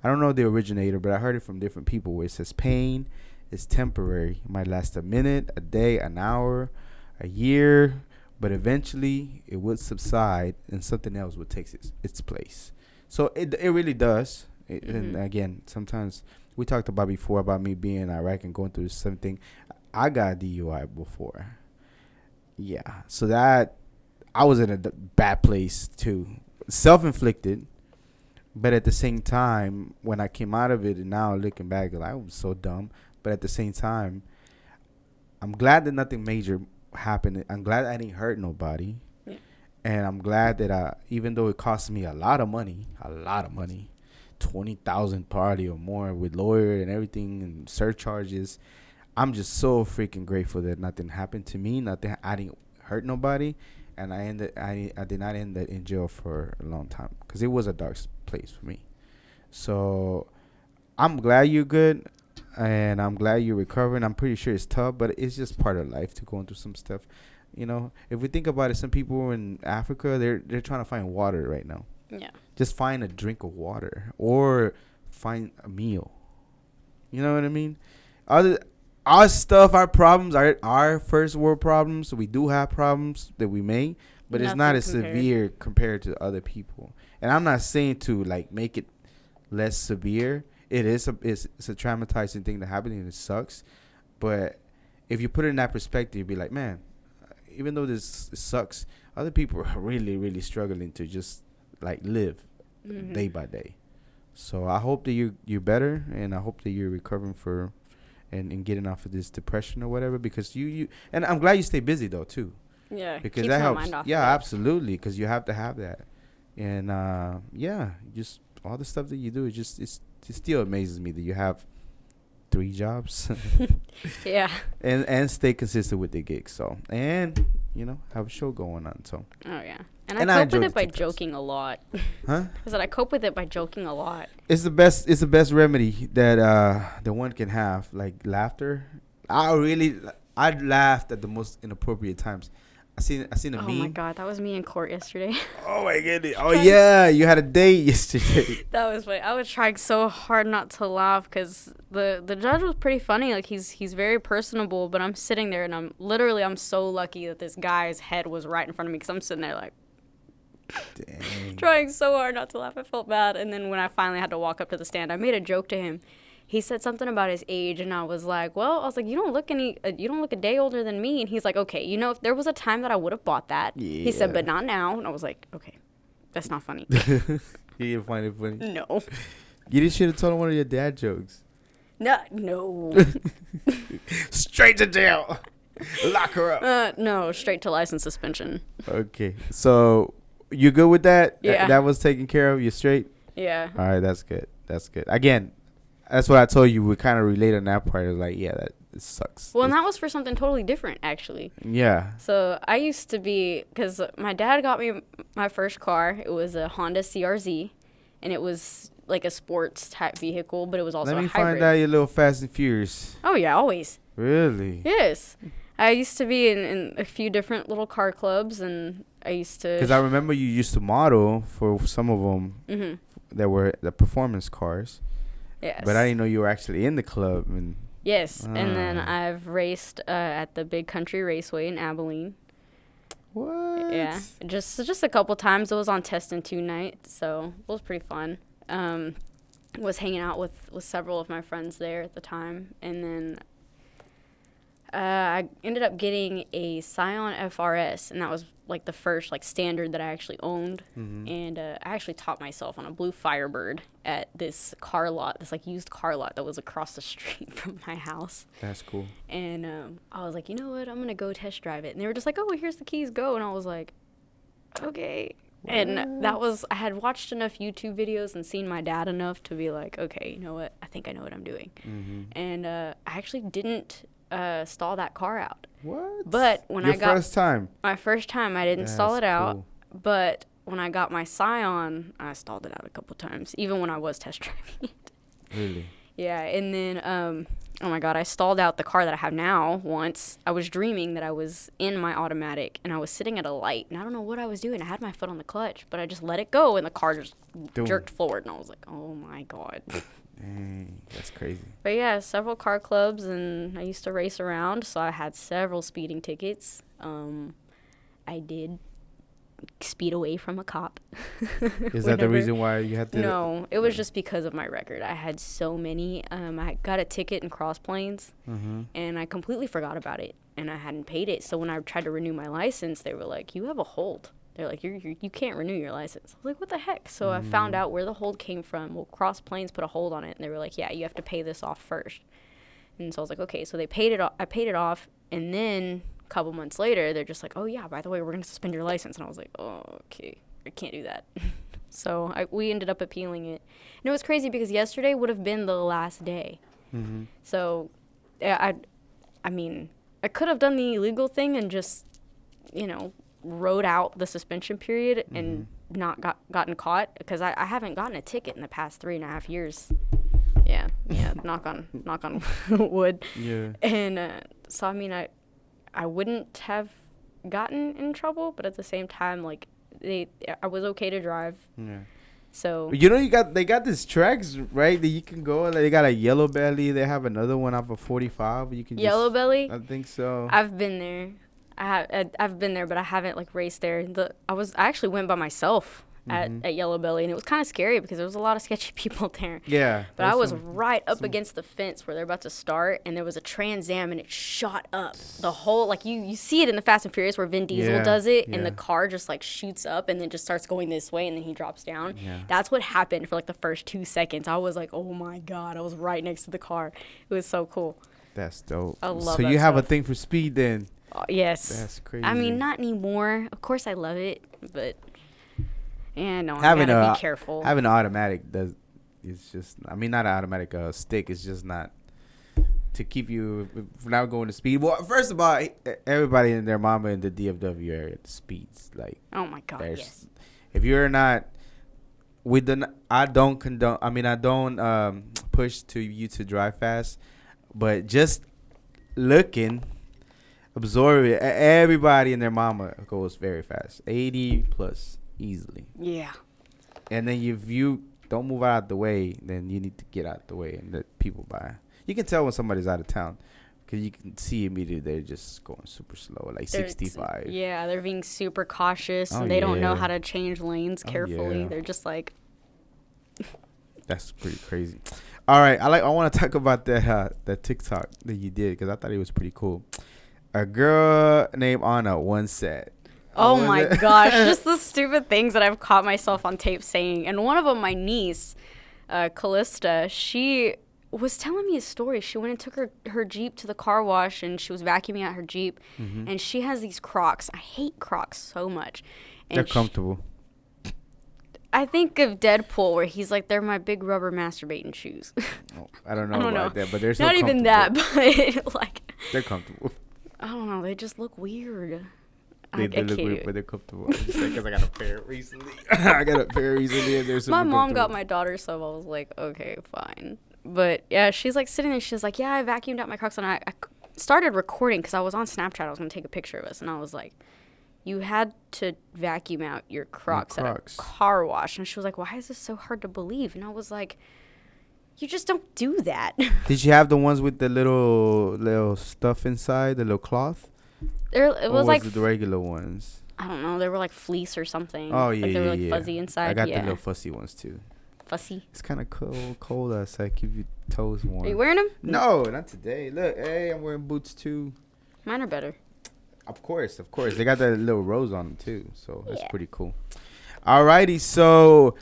I don't know the originator, but I heard it from different people, where it says pain is temporary. It might last a minute, a day, an hour, a year, but eventually it would subside and something else would take its place. So it really does. And again, sometimes we talked about before about me being in Iraq and going through something. I got a DUI before. Yeah. So that I was in a bad place too. Self-inflicted. But at the same time, when I came out of it, and now looking back, like, I was so dumb. But at the same time, I'm glad that nothing major happened. I'm glad I didn't hurt nobody. Yeah. And I'm glad that even though it cost me a lot of money, $20,000 probably or more with lawyer and everything and surcharges, I'm just so freaking grateful that nothing happened to me. I didn't hurt nobody. And I did not end in jail for a long time, because it was a dark place for me. So I'm glad you're good, and I'm glad you're recovering. I'm pretty sure it's tough, but it's just part of life to go through some stuff. If we think about it, some people in Africa, they're trying to find water right now. Yeah. Just find a drink of water or find a meal. You know what I mean? Our stuff, our problems, our first world problems. We do have problems that we make, but it's not as severe compared to other people. And I'm not saying to like make it less severe. It's a traumatizing thing that happened, and it sucks. But if you put it in that perspective, you'd be like, man, even though this sucks, other people are really, really struggling to just like live day by day. So I hope that you're better, and I hope that you're recovering and getting off of this depression or whatever, because you and I'm glad you stay busy though too. Yeah, because that helps. Yeah, absolutely, because you have to have that. And just all the stuff that you do, it still amazes me that you have 3 jobs. Yeah. And stay consistent with the gigs. So, and have a show going on. So. Oh yeah, and I cope with it by joking a lot. Huh? I said I cope with it by joking a lot. It's the best. It's the best remedy that the one can have, like laughter. I laughed at the most inappropriate times. I seen a meme. Oh my god, that was me in court yesterday. Oh my goodness. Oh yeah, you had a date yesterday. That was funny. I was trying so hard not to laugh because the judge was pretty funny. Like he's very personable, but I'm sitting there and I'm so lucky that this guy's head was right in front of me because I'm sitting there like Dang. trying so hard not to laugh. I felt bad. And then when I finally had to walk up to the stand, I made a joke to him. He said something about his age, and I was like, you don't look a day older than me. And he's like, okay, if there was a time that I would have bought that. Yeah. He said, but not now. And I was like, okay, that's not funny. You didn't find it funny? No. You should have told him one of your dad jokes. No. Straight to jail. Lock her up. No, straight to license suspension. Okay, so you good with that? Yeah. That was taken care of. You straight? Yeah. All right, that's good. Again, that's what I told you. We kind of relate on that part. It was like, yeah, it sucks. Well, and that was for something totally different, actually. Yeah. So I used to be, because my dad got me my first car. It was a Honda CRZ, and it was like a sports type vehicle, but it was also a hybrid. Let me find out your little Fast and Furious. Oh, yeah, always. Really? Yes. I used to be in a few different little car clubs, and I used to... Because I remember you used to model for some of them that were the performance cars. Yes. But I didn't know you were actually in the club. Yes, and then I've raced at the Big Country Raceway in Abilene. What? Yeah, just a couple times. It was on Test and Tune night, so it was pretty fun. Was hanging out with several of my friends there at the time, and then I ended up getting a Scion FRS, and that was like the first like standard that I actually owned. And I actually taught myself on a blue Firebird at this car lot, this like used car lot that was across the street from my house. That's cool. And I was like, you know what, I'm gonna go test drive it. And they were just like, oh, here's the keys, go. And I was like, okay. What? And I had watched enough YouTube videos and seen my dad enough to be like, okay, you know what, I think I know what I'm doing. And I actually didn't stall that car out. What? But when I got my first time, I didn't stall it out. But when I got my Scion, I stalled it out a couple times, even when I was test driving it. Really? Yeah, and then oh my God, I stalled out the car that I have now once. I was dreaming that I was in my automatic and I was sitting at a light, and I don't know what I was doing. I had my foot on the clutch, but I just let it go and the car just jerked forward, and I was like, oh my God. Dang, that's crazy. But yeah, several car clubs, and I used to race around, so I had several speeding tickets. I did speed away from a cop. Is that the reason why you had to? No, it was just because of my record. I had so many. I got a ticket in Cross Plains, and I completely forgot about it, and I hadn't paid it. So when I tried to renew my license, they were like, you have a hold. They're like, you can't renew your license. I was like, what the heck? So I found out where the hold came from. Well, Cross Plains put a hold on it, and they were like, yeah, you have to pay this off first. And so I was like, okay. So they paid it off. I paid it off, and then a couple months later, they're just like, oh, yeah, by the way, we're going to suspend your license. And I was like, oh, okay, I can't do that. So we ended up appealing it. And it was crazy because yesterday would have been the last day. So I mean, I could have done the illegal thing and just, rode out the suspension period and not gotten caught, because I haven't gotten a ticket in the past 3.5 years. Yeah, knock on wood. Yeah. And so I mean, I wouldn't have gotten in trouble, but at the same time, like I was okay to drive. Yeah. So they got these tracks, right, that you can go. Like, they got a Yellow Belly. They have another one off of 45. You can Yellow Belly. I think so. I've been there. I've been there, but I haven't like raced there. I actually went by myself at Yellow Belly, and it was kind of scary because there was a lot of sketchy people there. Yeah. But I was right up against the fence where they're about to start, and there was a Trans Am, and it shot up the whole, like you see it in the Fast and Furious where Vin Diesel does it, and the car just like shoots up and then just starts going this way, and then he drops down. Yeah. That's what happened for like the first 2 seconds. I was like, oh my God, I was right next to the car. It was so cool. That's dope. I love So that you have stuff. a thing for speed then? Yes. That's crazy. I mean, not anymore. Of course, I love it, but yeah, no, I gotta be careful. Having an automatic it's just. I mean, not an automatic stick. It's just not. to keep you from not going to speed. Well, first of all, everybody and their mama in the DFW area speeds like. Oh my God! Yes. If you're not, I don't condone. I mean, I don't push to you to drive fast, but just looking, absorb it. Everybody and their mama goes very fast, 80 plus easily. Yeah. And then if you don't move out of the way, then you need to get out of the way and let people by. You can tell when somebody's out of town because you can see immediately they're just going super slow, like 65. Yeah, they're being super cautious and they don't know how to change lanes carefully. They're just like. That's pretty crazy. All right, I want to talk about that TikTok that you did because I thought it was pretty cool. A girl named Ana once said. Oh my gosh, just the stupid things that I've caught myself on tape saying. And one of them, my niece, Callista, she was telling me a story. She went and took her Jeep to the car wash and she was vacuuming out her Jeep. Mm-hmm. And she has these Crocs. I hate Crocs so much. And they're comfortable. I think of Deadpool where he's like, they're my big rubber masturbating shoes. Oh, I don't know about that, but they're so not even that, but like. They're comfortable. I don't know. They just look weird. They look weird, but they're comfortable. Because I got a pair recently. And they're super My mom got my daughter some. I was like, okay, fine. But yeah, she's like sitting there. She's like, yeah, I vacuumed out my Crocs. And I started recording because I was on Snapchat. I was going to take a picture of us. And I was like, you had to vacuum out your Crocs at a car wash. And she was like, why is this so hard to believe? And I was like, you just don't do that. Did you have the ones with the little stuff inside, the little cloth? It was like the regular ones. I don't know. They were like fleece or something. Oh yeah, like they were like fuzzy inside. I got the little fussy ones too. Fussy. It's kind of cold outside. Keep your toes warm. Are you wearing them? No, not today. Look, hey, I'm wearing boots too. Mine are better. Of course. They got that little rose on them too, so that's pretty cool. Alrighty, so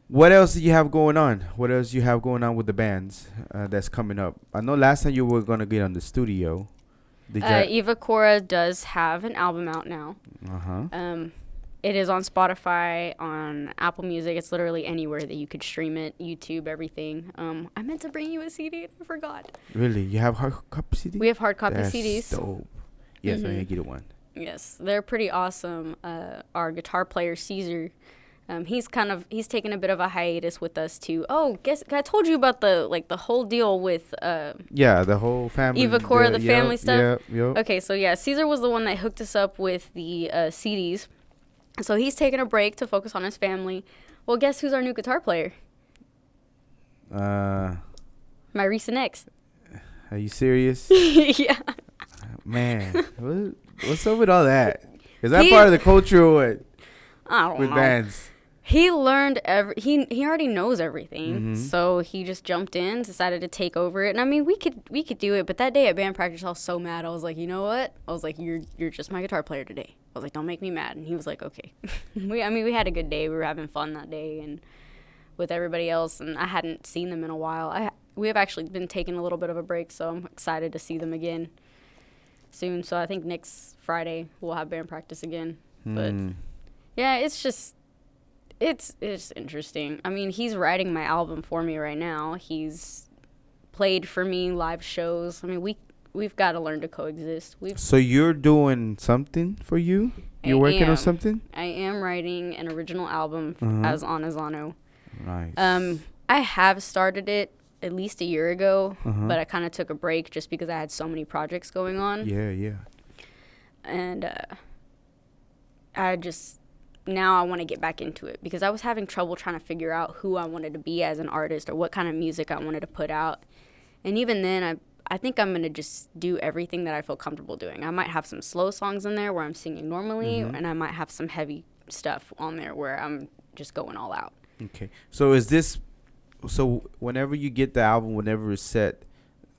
what else do you have going on? What else you have going on with the bands that's coming up? I know last time you were gonna get on the studio. Evacora does have an album out now. Uh-huh. It is on Spotify, on Apple Music. It's literally anywhere that you could stream it. YouTube, everything. I meant to bring you a CD and I forgot. Really? You have hard copy CDs? We have hard copy that's CDs. Dope. Yes, I need to get one. Yes, they're pretty awesome. Our guitar player, Caesar, he's taken a bit of a hiatus with us too. Oh, I told you about the whole deal with the whole family. Evacora, the family stuff. Yeah. Okay, so yeah, Caesar was the one that hooked us up with the CDs. So he's taking a break to focus on his family. Well, guess who's our new guitar player? My recent ex. Are you serious? Yeah. Man, what's up with all that? Is that part of the culture or what? I don't know. With bands. He learned he already knows everything. Mm-hmm. So he just jumped in, decided to take over it. And I mean, we could do it, but that day at band practice I was so mad. I was like, "You know what?" I was like, "You're just my guitar player today." I was like, "Don't make me mad." And he was like, "Okay." We had a good day. We were having fun that day and with everybody else, and I hadn't seen them in a while. We have actually been taking a little bit of a break, so I'm excited to see them again soon. So I think next Friday we'll have band practice again. But yeah, it's interesting. I mean, he's writing my album for me right now. He's played for me live shows. I mean, we've got to learn to coexist. So you're doing something for you? You're working on something? I am writing an original album as Ana Xano. Nice. I have started it at least a year ago, but I kind of took a break just because I had so many projects going on. Yeah. And now I want to get back into it because I was having trouble trying to figure out who I wanted to be as an artist or what kind of music I wanted to put out. And even then, I think I'm going to just do everything that I feel comfortable doing. I might have some slow songs in there where I'm singing normally, and I might have some heavy stuff on there where I'm just going all out. Okay. So whenever you get the album, whenever it's set,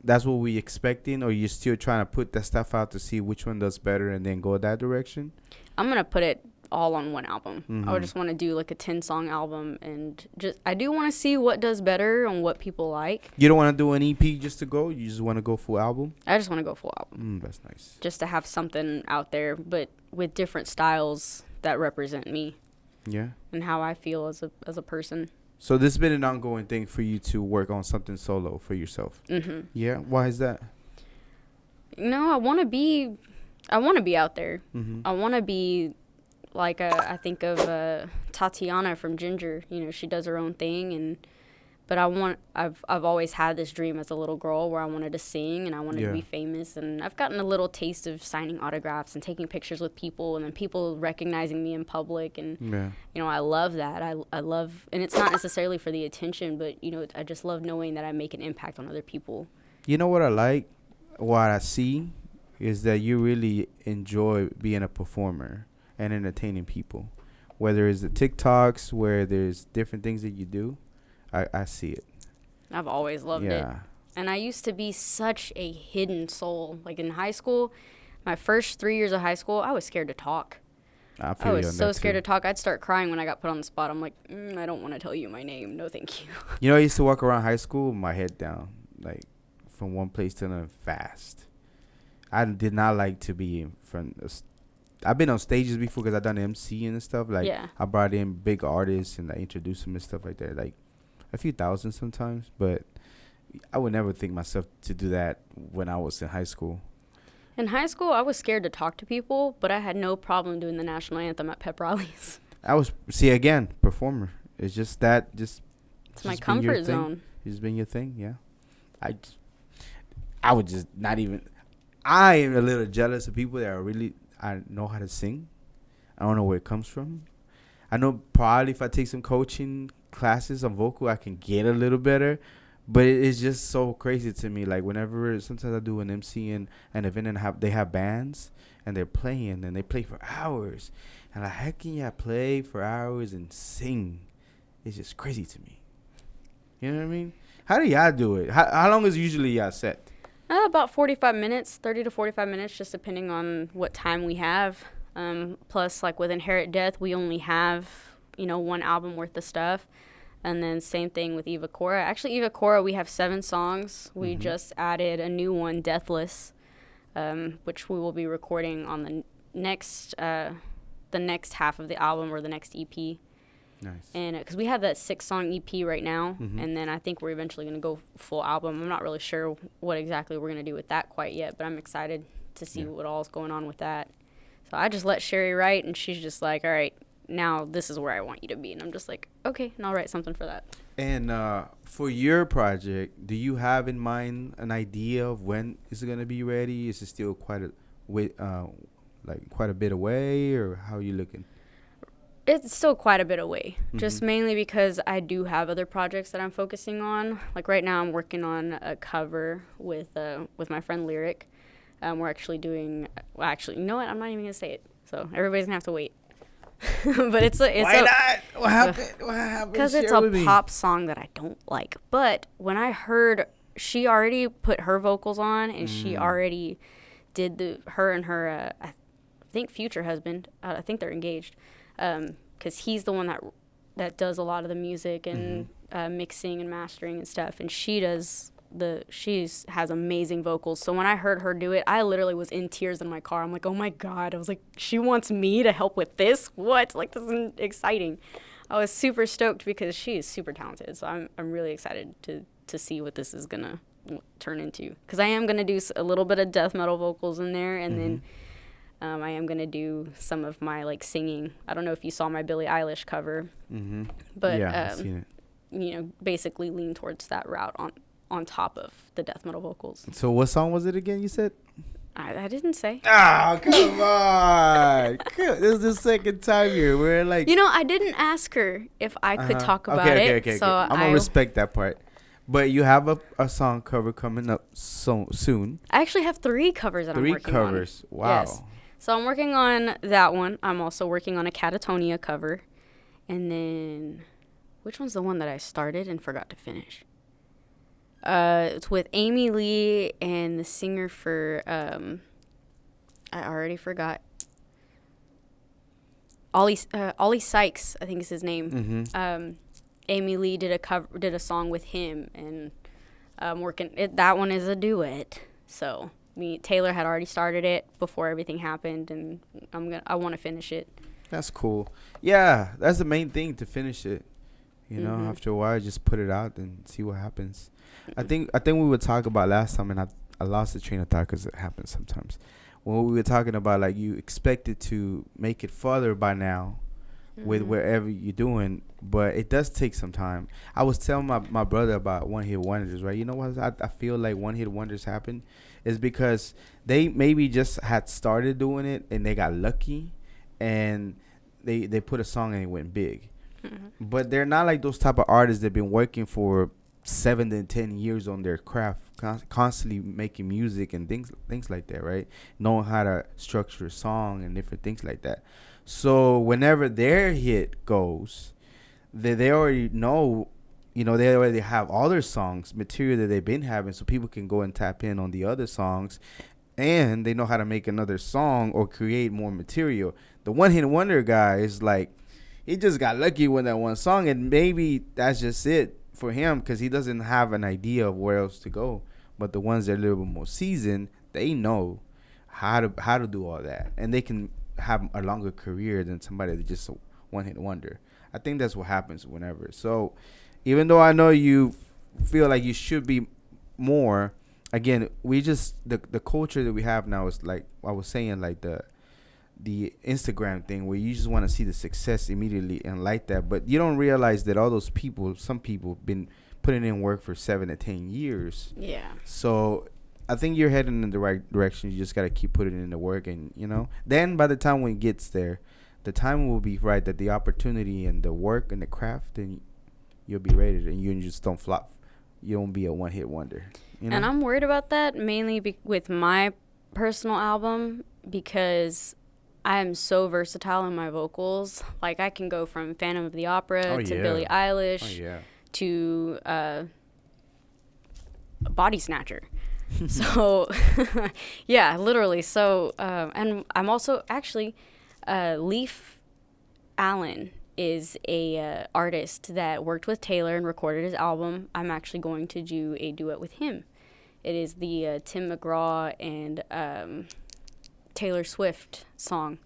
that's what we expecting, or you're still trying to put that stuff out to see which one does better and then go that direction? I'm going to put it all on one album. I would just want to do like a 10-song album, and I do want to see what does better and what people like. You don't want to do an EP just to go? You just want to go full album? I just want to go full album. That's nice. Just to have something out there, but with different styles that represent me. Yeah. And how I feel as a person. So this has been an ongoing thing for you to work on something solo for yourself. Mm-hmm. Yeah. Why is that? I want to be out there. Mm-hmm. I want to be like I think of Tatiana from Ginger. She does her own thing, but I've always had this dream as a little girl where I wanted to sing and I wanted to be famous, and I've gotten a little taste of signing autographs and taking pictures with people and then people recognizing me in public, and I love that. I love, and it's not necessarily for the attention, but I just love knowing that I make an impact on other people. You know what I like? What I see is that you really enjoy being a performer and entertaining people, whether it's the TikToks where there's different things that you do. I see it. I've always loved it. And I used to be such a hidden soul. Like in high school, my first 3 years of high school, I was scared to talk. I was so scared to talk. I'd start crying when I got put on the spot. I'm like, I don't want to tell you my name. No, thank you. I used to walk around high school with my head down, like from one place to another fast. I did not like to be in front. I've been on stages before because I've done MC and stuff. Like I brought in big artists and I introduced them and stuff like that. Like a few thousand sometimes, but I would never think myself to do that when I was in high school. In high school, I was scared to talk to people, but I had no problem doing the national anthem at pep rallies. Performer. It's just that, it's my comfort zone. It's been your thing, yeah. I would just not even. I am a little jealous of people that are really. I know how to sing. I don't know where it comes from. I know probably if I take some coaching classes on vocal, I can get a little better. But it's just so crazy to me. Like whenever sometimes I do an MC and an event and they have bands and they're playing and they play for hours. And like, how can you play for hours and sing? It's just crazy to me. You know what I mean? How do y'all do it? How long is usually y'all set? About 45 minutes, 30 to 45 minutes, just depending on what time we have. Plus, like with Inherit Death, we only have, one album worth of stuff. And then same thing with Evacora. Actually, Evacora, we have 7 songs. We just added a new one, Deathless, which we will be recording on the next half of the album or the next EP. Nice. And because we have that 6-song EP right now, and then I think we're eventually going to go full album. I'm not really sure what exactly we're going to do with that quite yet, but I'm excited to see what all's going on with that. So I just let Sherry write, and she's just like, all right, now this is where I want you to be. And I'm just like, okay, and I'll write something for that. And for your project, do you have in mind an idea of when it's going to be ready? Is it still quite a bit away, or how are you looking? It's still quite a bit away, just mainly because I do have other projects that I'm focusing on. Like right now I'm working on a cover with my friend Lyric. We're actually doing, you know what? I'm not even going to say it. So everybody's going to have to wait. But it's Why not? What happened? What happened? Because it's a pop song that I don't like. But when I heard, she already put her vocals on, and she already did her I think future husband, I think they're engaged. Because he's the one that does a lot of the music and mixing and mastering and stuff, and she has amazing vocals. So when I heard her do it, I literally was in tears in my car. I'm like, oh my god! I was like, she wants me to help with this? What? Like, this is exciting. I was super stoked because she is super talented. So I'm really excited to see what this is gonna turn into. Because I am gonna do a little bit of death metal vocals in there, and then. I am going to do some of my, singing. I don't know if you saw my Billie Eilish cover. But, I've seen it. Basically lean towards that route on top of the death metal vocals. So what song was it again, you said? I didn't say. Oh, come on. This is the second time here. We're like... I didn't ask her if I could talk about it. Okay. So I'm going to respect that part. But you have a song cover coming up soon. I actually have 3 covers that I'm working on. 3 covers. Wow. Yes. So I'm working on that one. I'm also working on a Catatonia cover. And then, which one's the one that I started and forgot to finish? It's with Amy Lee and the singer for, I already forgot. Ollie Sykes, I think is his name. Amy Lee did a song with him, and that one is a duet. So Taylor had already started it before everything happened, and I want to finish it. That's cool. Yeah, that's the main thing, to finish it. You know, after a while, just put it out and see what happens. I think we would talk about last time, and I lost the train of thought because it happens sometimes. When we were talking about, like, you expected to make it further by now with wherever you're doing, but it does take some time. I was telling my brother about one-hit wonders, right? You know what I feel like one-hit wonders happen is because they maybe just had started doing it and they got lucky and they put a song and it went big. But they're not like those type of artists that have been working for 7 to 10 years on their craft, constantly making music and things like that, right? Knowing how to structure a song and different things like that. So whenever their hit goes, they already know, you know, they already have all their songs, material that they've been having, so people can go and tap in on the other songs, and they know how to make another song or create more material. The one-hit wonder guy is like, he just got lucky with that one song, and maybe that's just it for him because he doesn't have an idea of where else to go. But the ones that are a little bit more seasoned, they know how to do all that, and they can have a longer career than somebody that just a one-hit wonder. I think that's what happens whenever. So even though I know you feel like you should be more, again, we just the culture that we have now is like I was saying, like the Instagram thing where you just want to see the success immediately and like that, but you don't realize that all those people, some people, been putting in work for 7 to 10 years. Yeah. So I think you're heading in the right direction. You just got to keep putting in the work, and you know, then by the time when it gets there, the time will be right, that the opportunity and the work and the craft, and you'll be ready, and you just don't flop. You don't be a one-hit wonder. You know? And I'm worried about that mainly with my personal album because I'm so versatile in my vocals. Like, I can go from Phantom of the Opera to Billie Eilish to Body Snatcher. So, yeah, literally. So, and I'm also actually, Leaf Allen is a artist that worked with Taylor and recorded his album. I'm actually going to do a duet with him. It is the Tim McGraw and Taylor Swift song.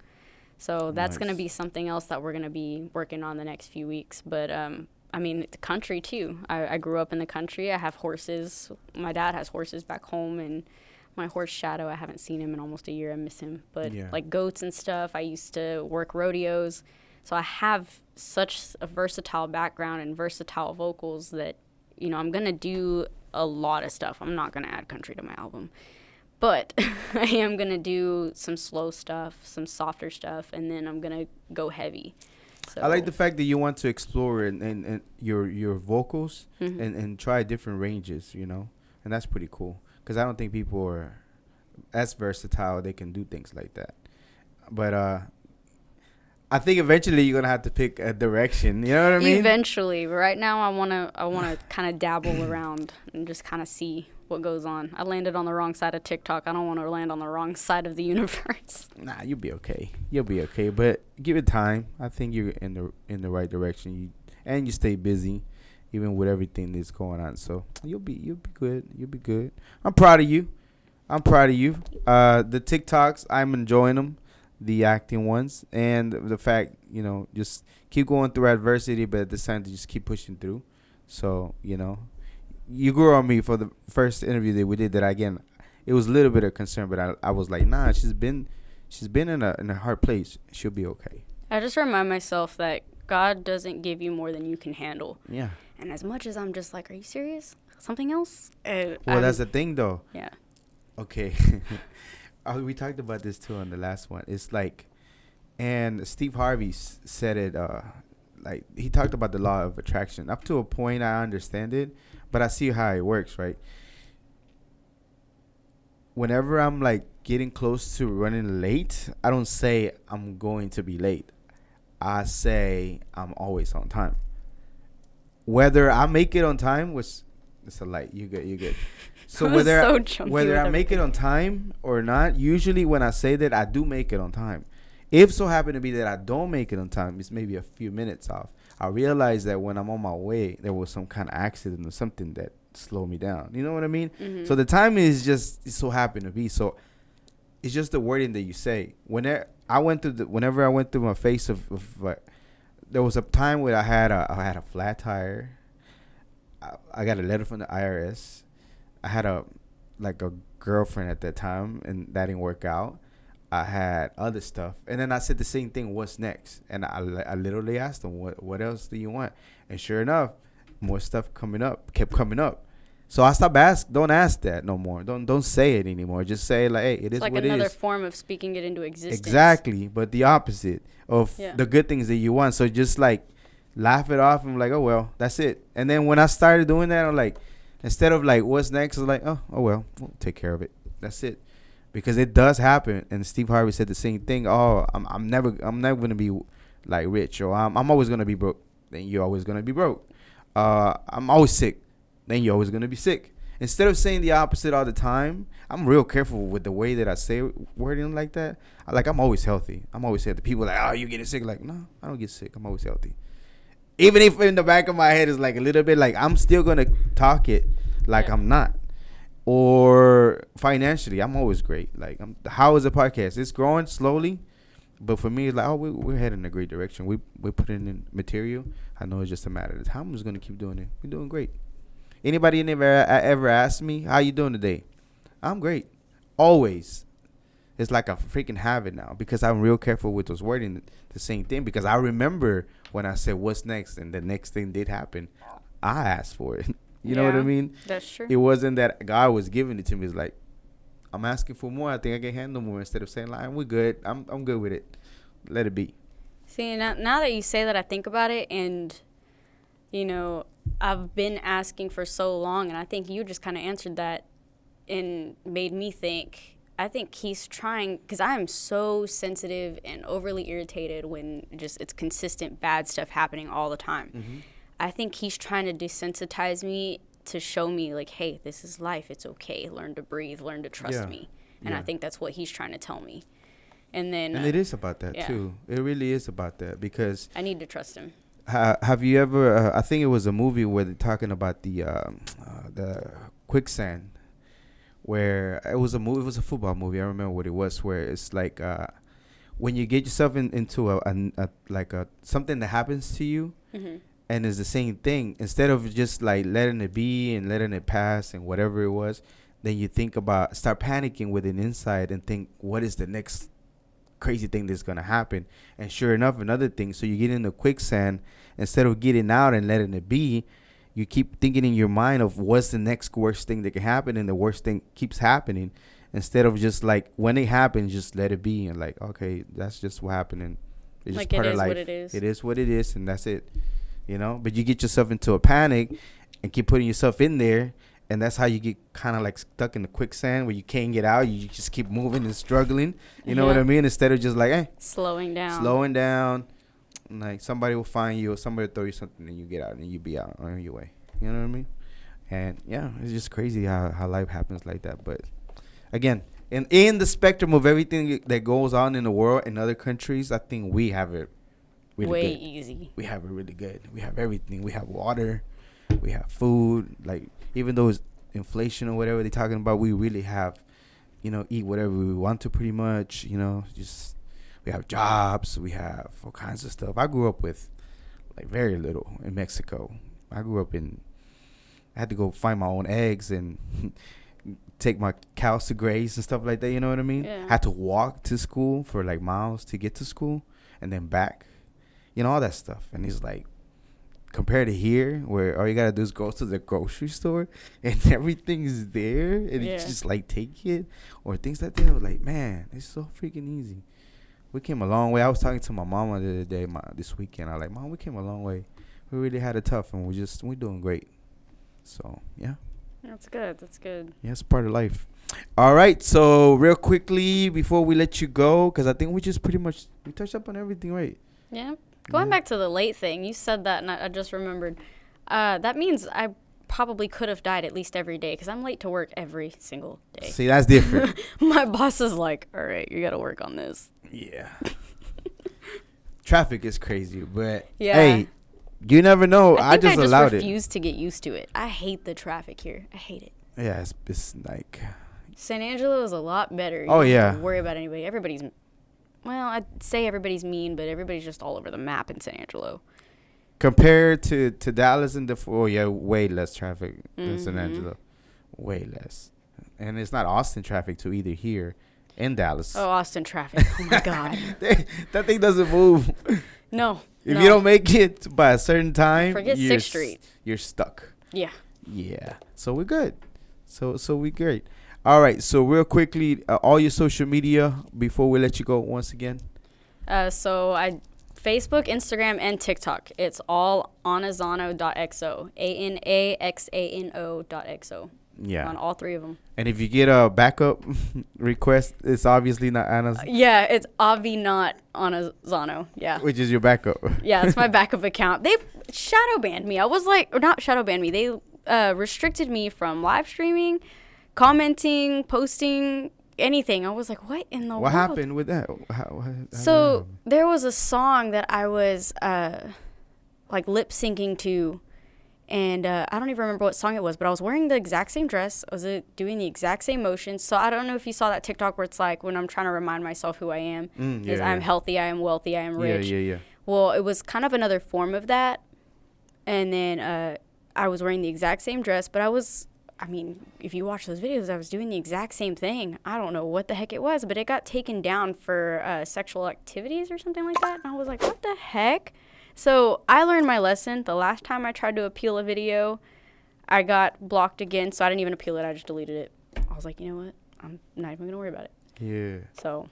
So that's going to be something else that we're going to be working on the next few weeks. But, I mean, the country, too. I grew up in the country. I have horses. My dad has horses back home. And my horse, Shadow, I haven't seen him in almost a year. I miss him. But, like, goats and stuff, I used to work rodeos. So I have such a versatile background and versatile vocals that, you know, I'm going to do a lot of stuff. I'm not going to add country to my album. But I am going to do some slow stuff, some softer stuff, and then I'm going to go heavy. So I like the fact that you want to explore and your vocals and try different ranges, you know, and that's pretty cool because I don't think people are as versatile. They can do things like that. But I think eventually you're gonna have to pick a direction. You know what I mean? Eventually, but right now I wanna kind of dabble around and just kind of see what goes on. I landed on the wrong side of TikTok. I don't want to land on the wrong side of the universe. Nah, you'll be okay. You'll be okay. But give it time. I think you're in the right direction. You stay busy, even with everything that's going on. So you'll be good. You'll be good. I'm proud of you. The TikToks, I'm enjoying them, the acting ones, and the fact, you know, just keep going through adversity, but at the same time, just keep pushing through. So, you know, you grew on me for the first interview that we did. That again, it was a little bit of concern, but I was like, nah, she's been in a hard place. She'll be okay. I just remind myself that God doesn't give you more than you can handle. Yeah. And as much as I'm just like, are you serious? Something else? Well, that's the thing, though. Yeah. Okay. We talked about this too on the last one. It's like, and Steve Harvey said it. Like, he talked about the law of attraction. Up to a point, I understand it, but I see how it works, right? Whenever I'm like getting close to running late, I don't say I'm going to be late. I say I'm always on time. Whether I make it on time, which it's a light. You good. So whether I make it on time or not, usually when I say that, I do make it on time. If so happen to be that I don't make it on time, it's maybe a few minutes off. I realize that when I'm on my way, there was some kind of accident or something that slowed me down. You know what I mean? Mm-hmm. So the time is just, it so happened to be. So it's just the wording that you say. Whenever I went through my phase of there was a time where I had a flat tire. I got a letter from the IRS. I had a girlfriend at that time, and that didn't work out. I had other stuff, and then I said the same thing. What's next? And I literally asked them, what else do you want? And sure enough, more stuff kept coming up. So I stopped don't ask that no more. Don't say it anymore. Just say like, hey, it is what it is. Like another form of speaking it into existence. Exactly, but the opposite of the good things that you want. So just like laugh it off and like, oh well, that's it. And then when I started doing that, I'm like, instead of like what's next, I was like, oh well, we'll take care of it. That's it. Because it does happen. And Steve Harvey said the same thing. Oh, I'm never gonna be like rich, or I'm always gonna be broke. Then you're always gonna be broke. I'm always sick. Then you're always gonna be sick. Instead of saying the opposite all the time, I'm real careful with the way that I say wording like that. I'm always healthy. I'm always healthy. People are like, oh, you getting sick? Like, no, I don't get sick. I'm always healthy. Even if in the back of my head is like a little bit like I'm still gonna talk it like I'm not. Or financially, I'm always great. Like, how is the podcast? It's growing slowly, but for me, it's like, oh, we're heading in a great direction. We're putting in material. I know it's just a matter of time. I'm just gonna keep doing it. We're doing great. Anybody ever asked me how you doing today? I'm great. Always. It's like a freaking habit now because I'm real careful with those wording the same thing, because I remember when I said what's next and the next thing did happen, I asked for it. You know what I mean? That's true. It wasn't that God was giving it to me. It's like, I'm asking for more. I think I can handle more, instead of saying like, we're good. I'm good with it. Let it be. See, now that you say that, I think about it, and I've been asking for so long, and I think you just kind of answered that and made me think. I think he's trying, because I am so sensitive and overly irritated when it's consistent bad stuff happening all the time. Mm-hmm. I think he's trying to desensitize me to show me like, hey, this is life. It's okay. Learn to breathe. Learn to trust me. And I think that's what he's trying to tell me. And it is about that too. It really is about that, because I need to trust him. Have you ever? I think it was a movie where they're talking about the quicksand, where it was a movie. It was a football movie. I remember what it was. Where it's like when you get yourself into a something that happens to you. Mm-hmm. And it's the same thing. Instead of just like letting it be and letting it pass and whatever it was, then you start panicking with an inside and think, what is the next crazy thing that's going to happen? And sure enough, another thing. So you get in the quicksand. Instead of getting out and letting it be, you keep thinking in your mind of what's the next worst thing that can happen. And the worst thing keeps happening. Instead of just like, when it happens, just let it be. And like, okay, that's just what happened. And it's just part of life. It is what it is. And that's it. But you get yourself into a panic and keep putting yourself in there, and that's how you get kind of like stuck in the quicksand where you can't get out. You just keep moving and struggling. You know what I mean? Instead of just like, slowing down. Like somebody will find you, or somebody will throw you something, and you get out and you be out on your way. You know what I mean? And it's just crazy how life happens like that. But again, in the spectrum of everything that goes on in the world in other countries, I think we have it. Really way good. Easy. We have it really good. We have everything. We have water. We have food. Like, even though it's inflation or whatever they're talking about, we really have, eat whatever we want to pretty much. Just we have jobs. We have all kinds of stuff. I grew up with like very little in Mexico. I had to go find my own eggs and take my cows to graze and stuff like that. You know what I mean? Yeah. I had to walk to school for like miles to get to school and then back. All that stuff. And he's like, compared to here, where all you gotta do is go to the grocery store and everything is there, and you just like take it, or things like that. I was like, man, it's so freaking easy. We came a long way. I was talking to my mama the other day, this weekend. I was like, Mom, we came a long way. We really had it tough, and we're doing great. So yeah. That's good. Yeah, it's part of life. All right. So real quickly before we let you go, because I think we touched up on everything, right? Yeah. Going back to the late thing, you said that, and I just remembered. That means I probably could have died at least every day, because I'm late to work every single day. See, that's different. My boss is like, all right, you got to work on this. Yeah. Traffic is crazy, but hey, you never know. I just allowed it. I refuse to get used to it. I hate the traffic here. I hate it. Yeah, it's like... San Angelo is a lot better. You don't have to worry about anybody. Everybody's well, I'd say everybody's mean, but everybody's just all over the map in San Angelo. Compared to Dallas and way less traffic than San Angelo. Way less. And it's not Austin traffic too either here in Dallas. Oh, Austin traffic. Oh, my God. That thing doesn't move. No. If you don't make it by a certain time, forget 6th Street. You're stuck. Yeah. Yeah. So we're good. So we great. All right. So real quickly, all your social media before we let you go once again. So I Facebook, Instagram, and TikTok. It's all anaxano.xo. ANAXANO.xo. Yeah. On all 3 of them. And if you get a backup request, it's obviously not Anna's. Yeah, it's Avi, not Ana Xano. Yeah. Which is your backup. Yeah, it's my backup account. They shadow banned me. I was like, or not shadow banned me. They restricted me from live streaming, commenting, posting, anything. I was like, what in the world? What happened with that? How So there was a song that I was like lip syncing to, and I don't even remember what song it was, but I was wearing the exact same dress. I was doing the exact same motions. So I don't know if you saw that TikTok where it's like when I'm trying to remind myself who I am, I'm healthy, I am wealthy, I am rich. Yeah. Well, it was kind of another form of that. And then I was wearing the exact same dress, but if you watch those videos, I was doing the exact same thing. I don't know what the heck it was, but it got taken down for sexual activities or something like that. And I was like, what the heck? So I learned my lesson. The last time I tried to appeal a video, I got blocked again. So I didn't even appeal it. I just deleted it. I was like, you know what? I'm not even going to worry about it. Yeah. So.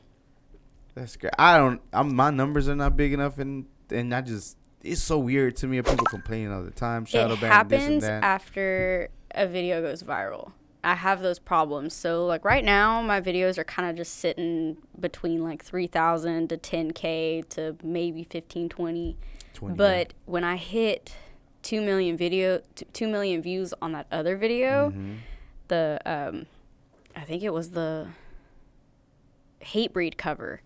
That's great. My numbers are not big enough. And I just, it's so weird to me of people complaining all the time. Shadow ban, this and happens that. After a video goes viral. I have those problems. So like right now my videos are kind of just sitting between like 3,000 to 10K to maybe 15, 20. But when I hit 2 million views on that other video, the I think it was the Hatebreed cover.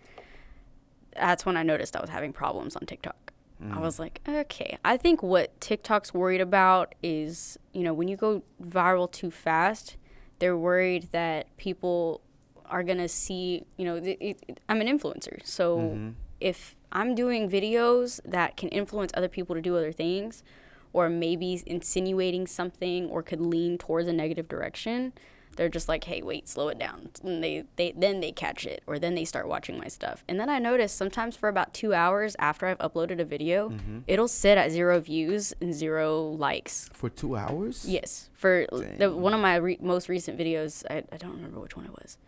That's when I noticed I was having problems on TikTok. I was like, okay. I think what TikTok's worried about is, when you go viral too fast, they're worried that people are going to see, I'm an influencer. So if I'm doing videos that can influence other people to do other things, or maybe insinuating something or could lean towards a negative direction, they're just like, hey, wait, slow it down. And then they catch it, or then they start watching my stuff. And then I notice sometimes for about 2 hours after I've uploaded a video, it'll sit at 0 views and 0 likes. For 2 hours? Yes. For one of my most recent videos, I don't remember which one it was.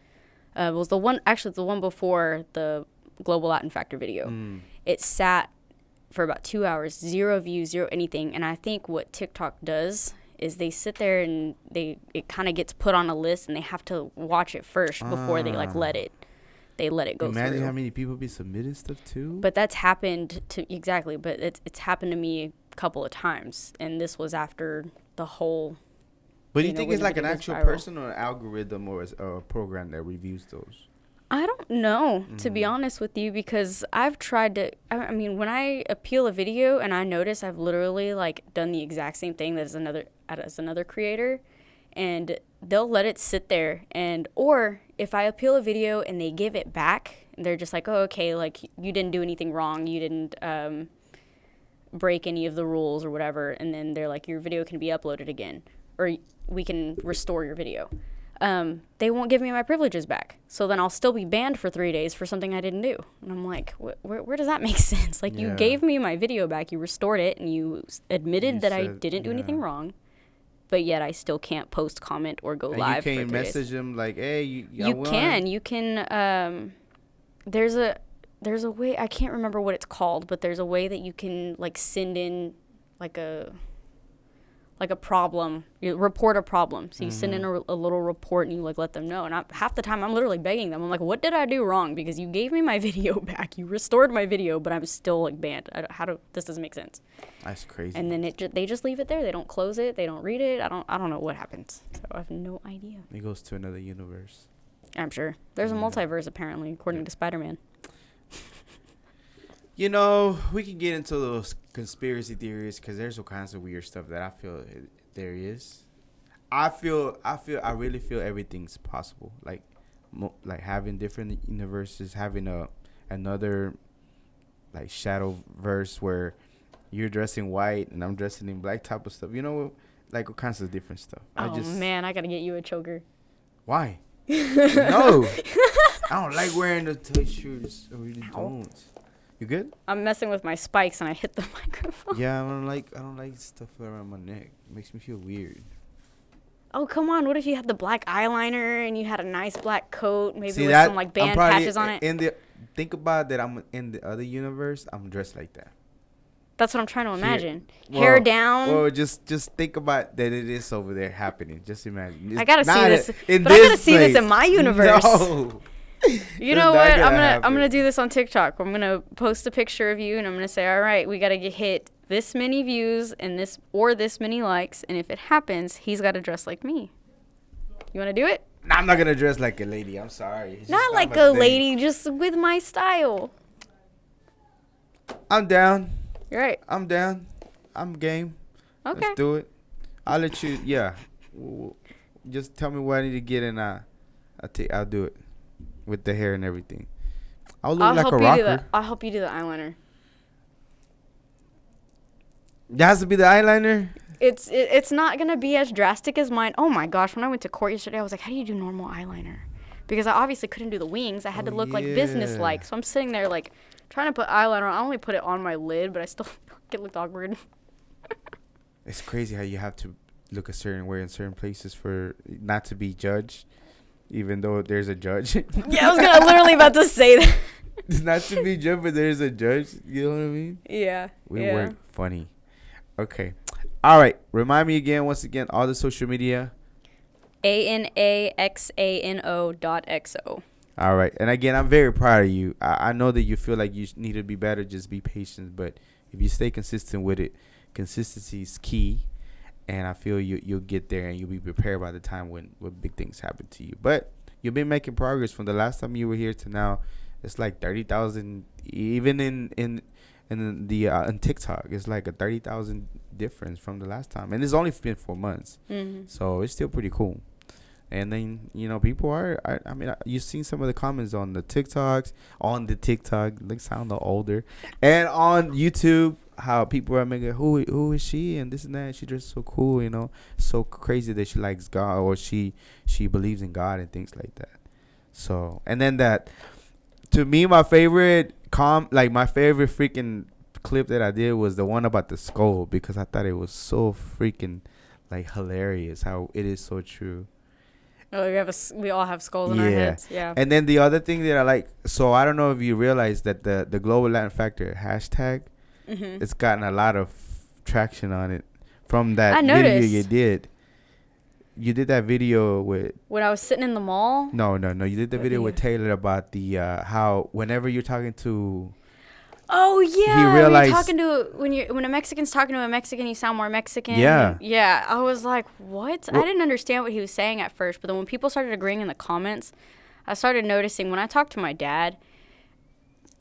It was the one before the Global Latin Factor video. It sat for about 2 hours, 0 views, 0 anything. And I think what TikTok does is they sit there and it kind of gets put on a list, and they have to watch it first before they let it go Imagine through. how many people be submitted stuff too. But that's happened to exactly. But it's happened to me a couple of times, and this was after the whole. But you think it's like an actual viral person or an algorithm or a program that reviews those? I don't know, to be honest with you, because I've tried to, when I appeal a video and I notice I've literally done the exact same thing as another creator, and they'll let it sit there, or if I appeal a video and they give it back, they're just like, oh, okay, you didn't do anything wrong, you didn't break any of the rules or whatever, and then they're like, your video can be uploaded again, or we can restore your video. They won't give me my privileges back. So then I'll still be banned for 3 days for something I didn't do. And I'm like, where does that make sense? You gave me my video back, you restored it, and you admitted that I didn't do anything wrong, but yet I still can't post, comment, or go live for 3 days. You can't message them like, hey, you can, there's a way, I can't remember what it's called, but there's a way that you can, send in, a problem, you report a problem. So you send in a little report and you let them know. And half the time I'm literally begging them. I'm like, what did I do wrong? Because you gave me my video back. You restored my video, but I'm still banned. This doesn't make sense. That's crazy. And then they just leave it there. They don't close it. They don't read it. I don't know what happens. So I have no idea. It goes to another universe. I'm sure. There's a multiverse apparently, according to Spider-Man. We can get into those conspiracy theories because there's all kinds of weird stuff that I feel there is. I really feel everything is possible. Like having different universes, having a another like shadow verse where you're dressing white and I'm dressing in black type of stuff. You know, like all kinds of different stuff. Man, I gotta get you a choker. Why? No, I don't like wearing the tight shoes. I really don't. You good? I'm messing with my spikes and I hit the microphone. Yeah, I don't like stuff around my neck. It makes me feel weird. Oh, come on. What if you had the black eyeliner and you had a nice black coat, maybe See, with some like band patches on it? Think about that. I'm in the other universe. I'm dressed like that. That's what I'm trying to imagine. Hair down. Well, just think about that. It is over there happening. Just imagine. I gotta see this, but I gotta see this in my universe. No. You know what? I'm gonna do this on TikTok. I'm gonna post a picture of you, and I'm gonna say, all right, we gotta hit this many views and this many likes, and if it happens, he's gotta dress like me. You wanna do it? No, I'm not gonna dress like a lady. I'm sorry. Not like a lady, just with my style. I'm down. You're right. I'm down. I'm game. Okay. Let's do it. I'll let you. Yeah. Just tell me what I need to get, and I'll do it with the hair and everything. I'll look like a rocker. I'll help you do the eyeliner. That has to be the eyeliner. It's not gonna be as drastic as mine. Oh my gosh! When I went to court yesterday, I was like, "How do you do normal eyeliner?" Because I obviously couldn't do the wings. I had to look like business-like. So I'm sitting there like trying to put eyeliner on. I only put it on my lid, but I still it looked awkward. It's crazy how you have to look a certain way in certain places for not to be judged, even though there's a judge. Yeah, I was literally about to say that. It's not to be judged, but there's a judge. You know what I mean? Yeah. We work funny. Okay. All right. Remind me again, once again, all the social media. ANAXANO.XO. All right. And again, I'm very proud of you. I know that you feel like you need to be better. Just be patient. But if you stay consistent with it, consistency is key. And I feel you'll get there and you'll be prepared by the time when big things happen to you. But you've been making progress from the last time you were here to now. It's like 30,000. Even in TikTok, it's like a 30,000 difference from the last time. And it's only been 4 months. Mm-hmm. So it's still pretty cool. And then, people you've seen some of the comments on the TikTok, like sound older, and on YouTube, how people are making, who is she, and this and that. She just so cool, so crazy that she likes God, or she believes in God and things like that. So, and then that, to me, my favorite freaking clip that I did was the one about the skull, because I thought it was so freaking like hilarious how it is so true. Oh, we all have skulls in our heads. Yeah. And then the other thing that I like, so I don't know if you realize that the Global Latin Factor hashtag, it's gotten a lot of traction on it from that video you did. You did that video with... When I was sitting in the mall? No. You did the video with Taylor about the how whenever you're talking to... Oh, yeah. He realized... When a Mexican's talking to a Mexican, you sound more Mexican. Yeah. Yeah. I was like, what? Well, I didn't understand what he was saying at first. But then when people started agreeing in the comments, I started noticing when I talk to my dad,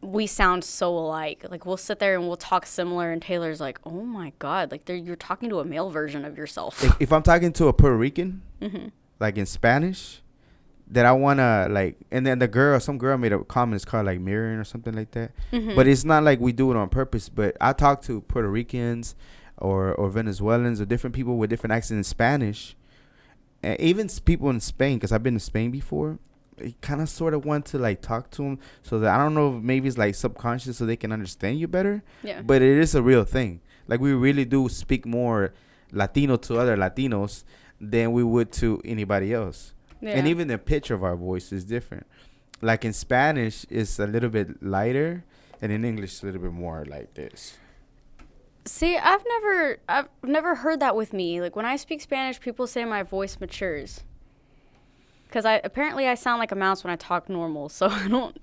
we sound so alike. Like, we'll sit there and we'll talk similar, and Taylor's like, oh my God, like you're talking to a male version of yourself. If I'm talking to a Puerto Rican, like in Spanish, that I want to, like, and then some girl made a comment, it's called like mirroring or something like that. But it's not like we do it on purpose. But I talk to Puerto Ricans or Venezuelans or different people with different accents in Spanish, and even people in Spain, because I've been to Spain before. You kind of sort of want to like talk to them, so that I don't know if maybe it's like subconscious so they can understand you better. Yeah. But it is a real thing. Like, we really do speak more Latino to other Latinos than we would to anybody else. Yeah. And even the pitch of our voice is different. Like in Spanish, it's a little bit lighter, and in English, it's a little bit more like this. See, I've never heard that with me. Like, when I speak Spanish, people say my voice matures. Because I sound like a mouse when I talk normal, so I don't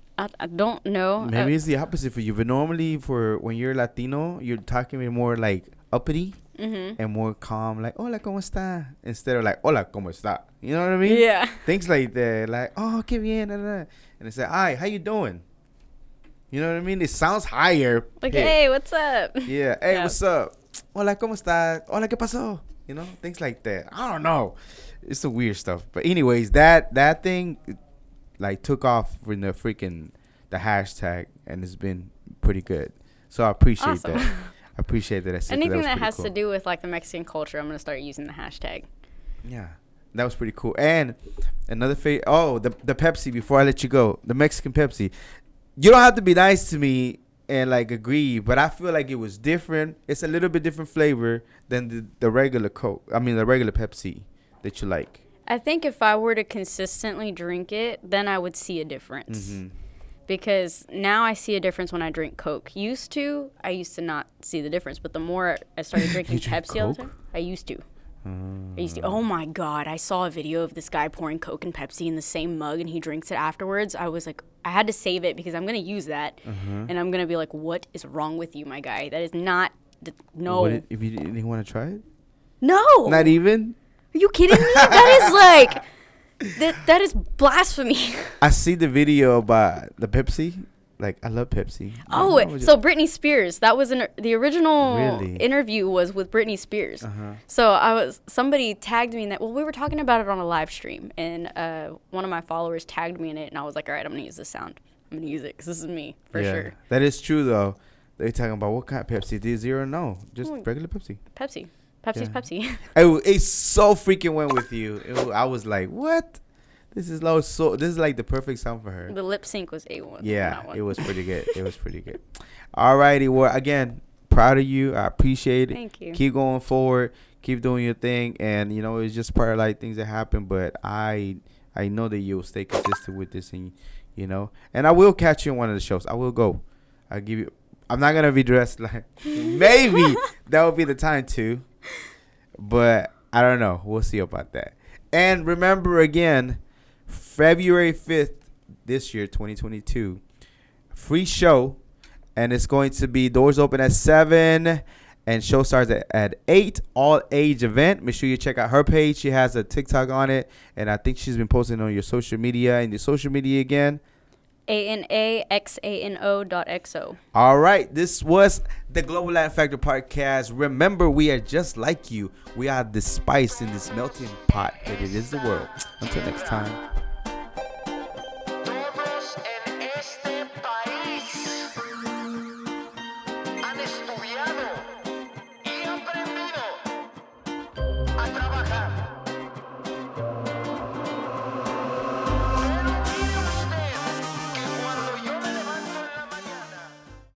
know. Maybe it's the opposite for you. But normally, when you're Latino, you're talking more like uppity and more calm, like "Hola, cómo está?" instead of like "Hola, cómo está?" You know what I mean? Yeah. Things like that, like "Oh, qué bien," and they say, "Hi, how you doing?" You know what I mean? It sounds higher. Like, hey, what's up? Yeah. Hey, what's up? Hola, cómo está? Hola, qué pasó? You know, things like that. I don't know. It's the weird stuff. But anyways, that thing like took off in the freaking the hashtag, and it's been pretty good. So I appreciate Awesome. that. I appreciate that. Anything that has cool. to do with like the Mexican culture, I'm gonna start using the hashtag. Yeah, that was pretty cool. And another the Pepsi. Before I let you go, the Mexican Pepsi. You don't have to be nice to me and like agree, but I feel like it was different. It's a little bit different flavor than the regular Coke. I mean, the regular Pepsi that you like. I think if I were to consistently drink it, then I would see a difference. Mm-hmm. Because now I see a difference when I drink Coke. I used to not see the difference, but the more I started drinking Pepsi all the time, I used to. Oh my God, I saw a video of this guy pouring Coke and Pepsi in the same mug and he drinks it afterwards. I was like, I had to save it because I'm going to use that. And I'm going to be like, what is wrong with you, my guy? That is not, no. If you didn't want to try it? No. Not even? Are you kidding me? That is like, that is blasphemy. I see the video about the Pepsi. Like, I love Pepsi. Oh, so Britney Spears. That was the original Really? interview was with Britney Spears. So somebody tagged me in that. Well, we were talking about it on a live stream, and one of my followers tagged me in it, and I was like, all right, I'm gonna use this sound. I'm gonna use it because this is me for sure. That is true though. They're talking about what kind of Pepsi? D0? No, just regular Pepsi. Pepsi's Pepsi. It so freaking went with you. I was like, what? This is like the perfect sound for her. The lip sync was A1. Yeah, it was pretty good. Alrighty, well, again, proud of you. I appreciate it. Thank you. Keep going forward. Keep doing your thing. And, it's just part of like things that happen. But I know that you'll stay consistent with this. And, and I will catch you in one of the shows. I will go. I'm not going to be dressed like, maybe that would be the time to. But I don't know. We'll see about that. And remember again, February 5th this year, 2022, free show, and it's going to be doors open at 7 and show starts at 8, all age event. Make sure you check out her page. She has a TikTok on it, and I think she's been posting on your social media. And your social media again? ANAXANO.XO. All right, this was the Global Latin Factor podcast. Remember, we are just like you. We are the spice in this melting pot that it is the world. Until next time.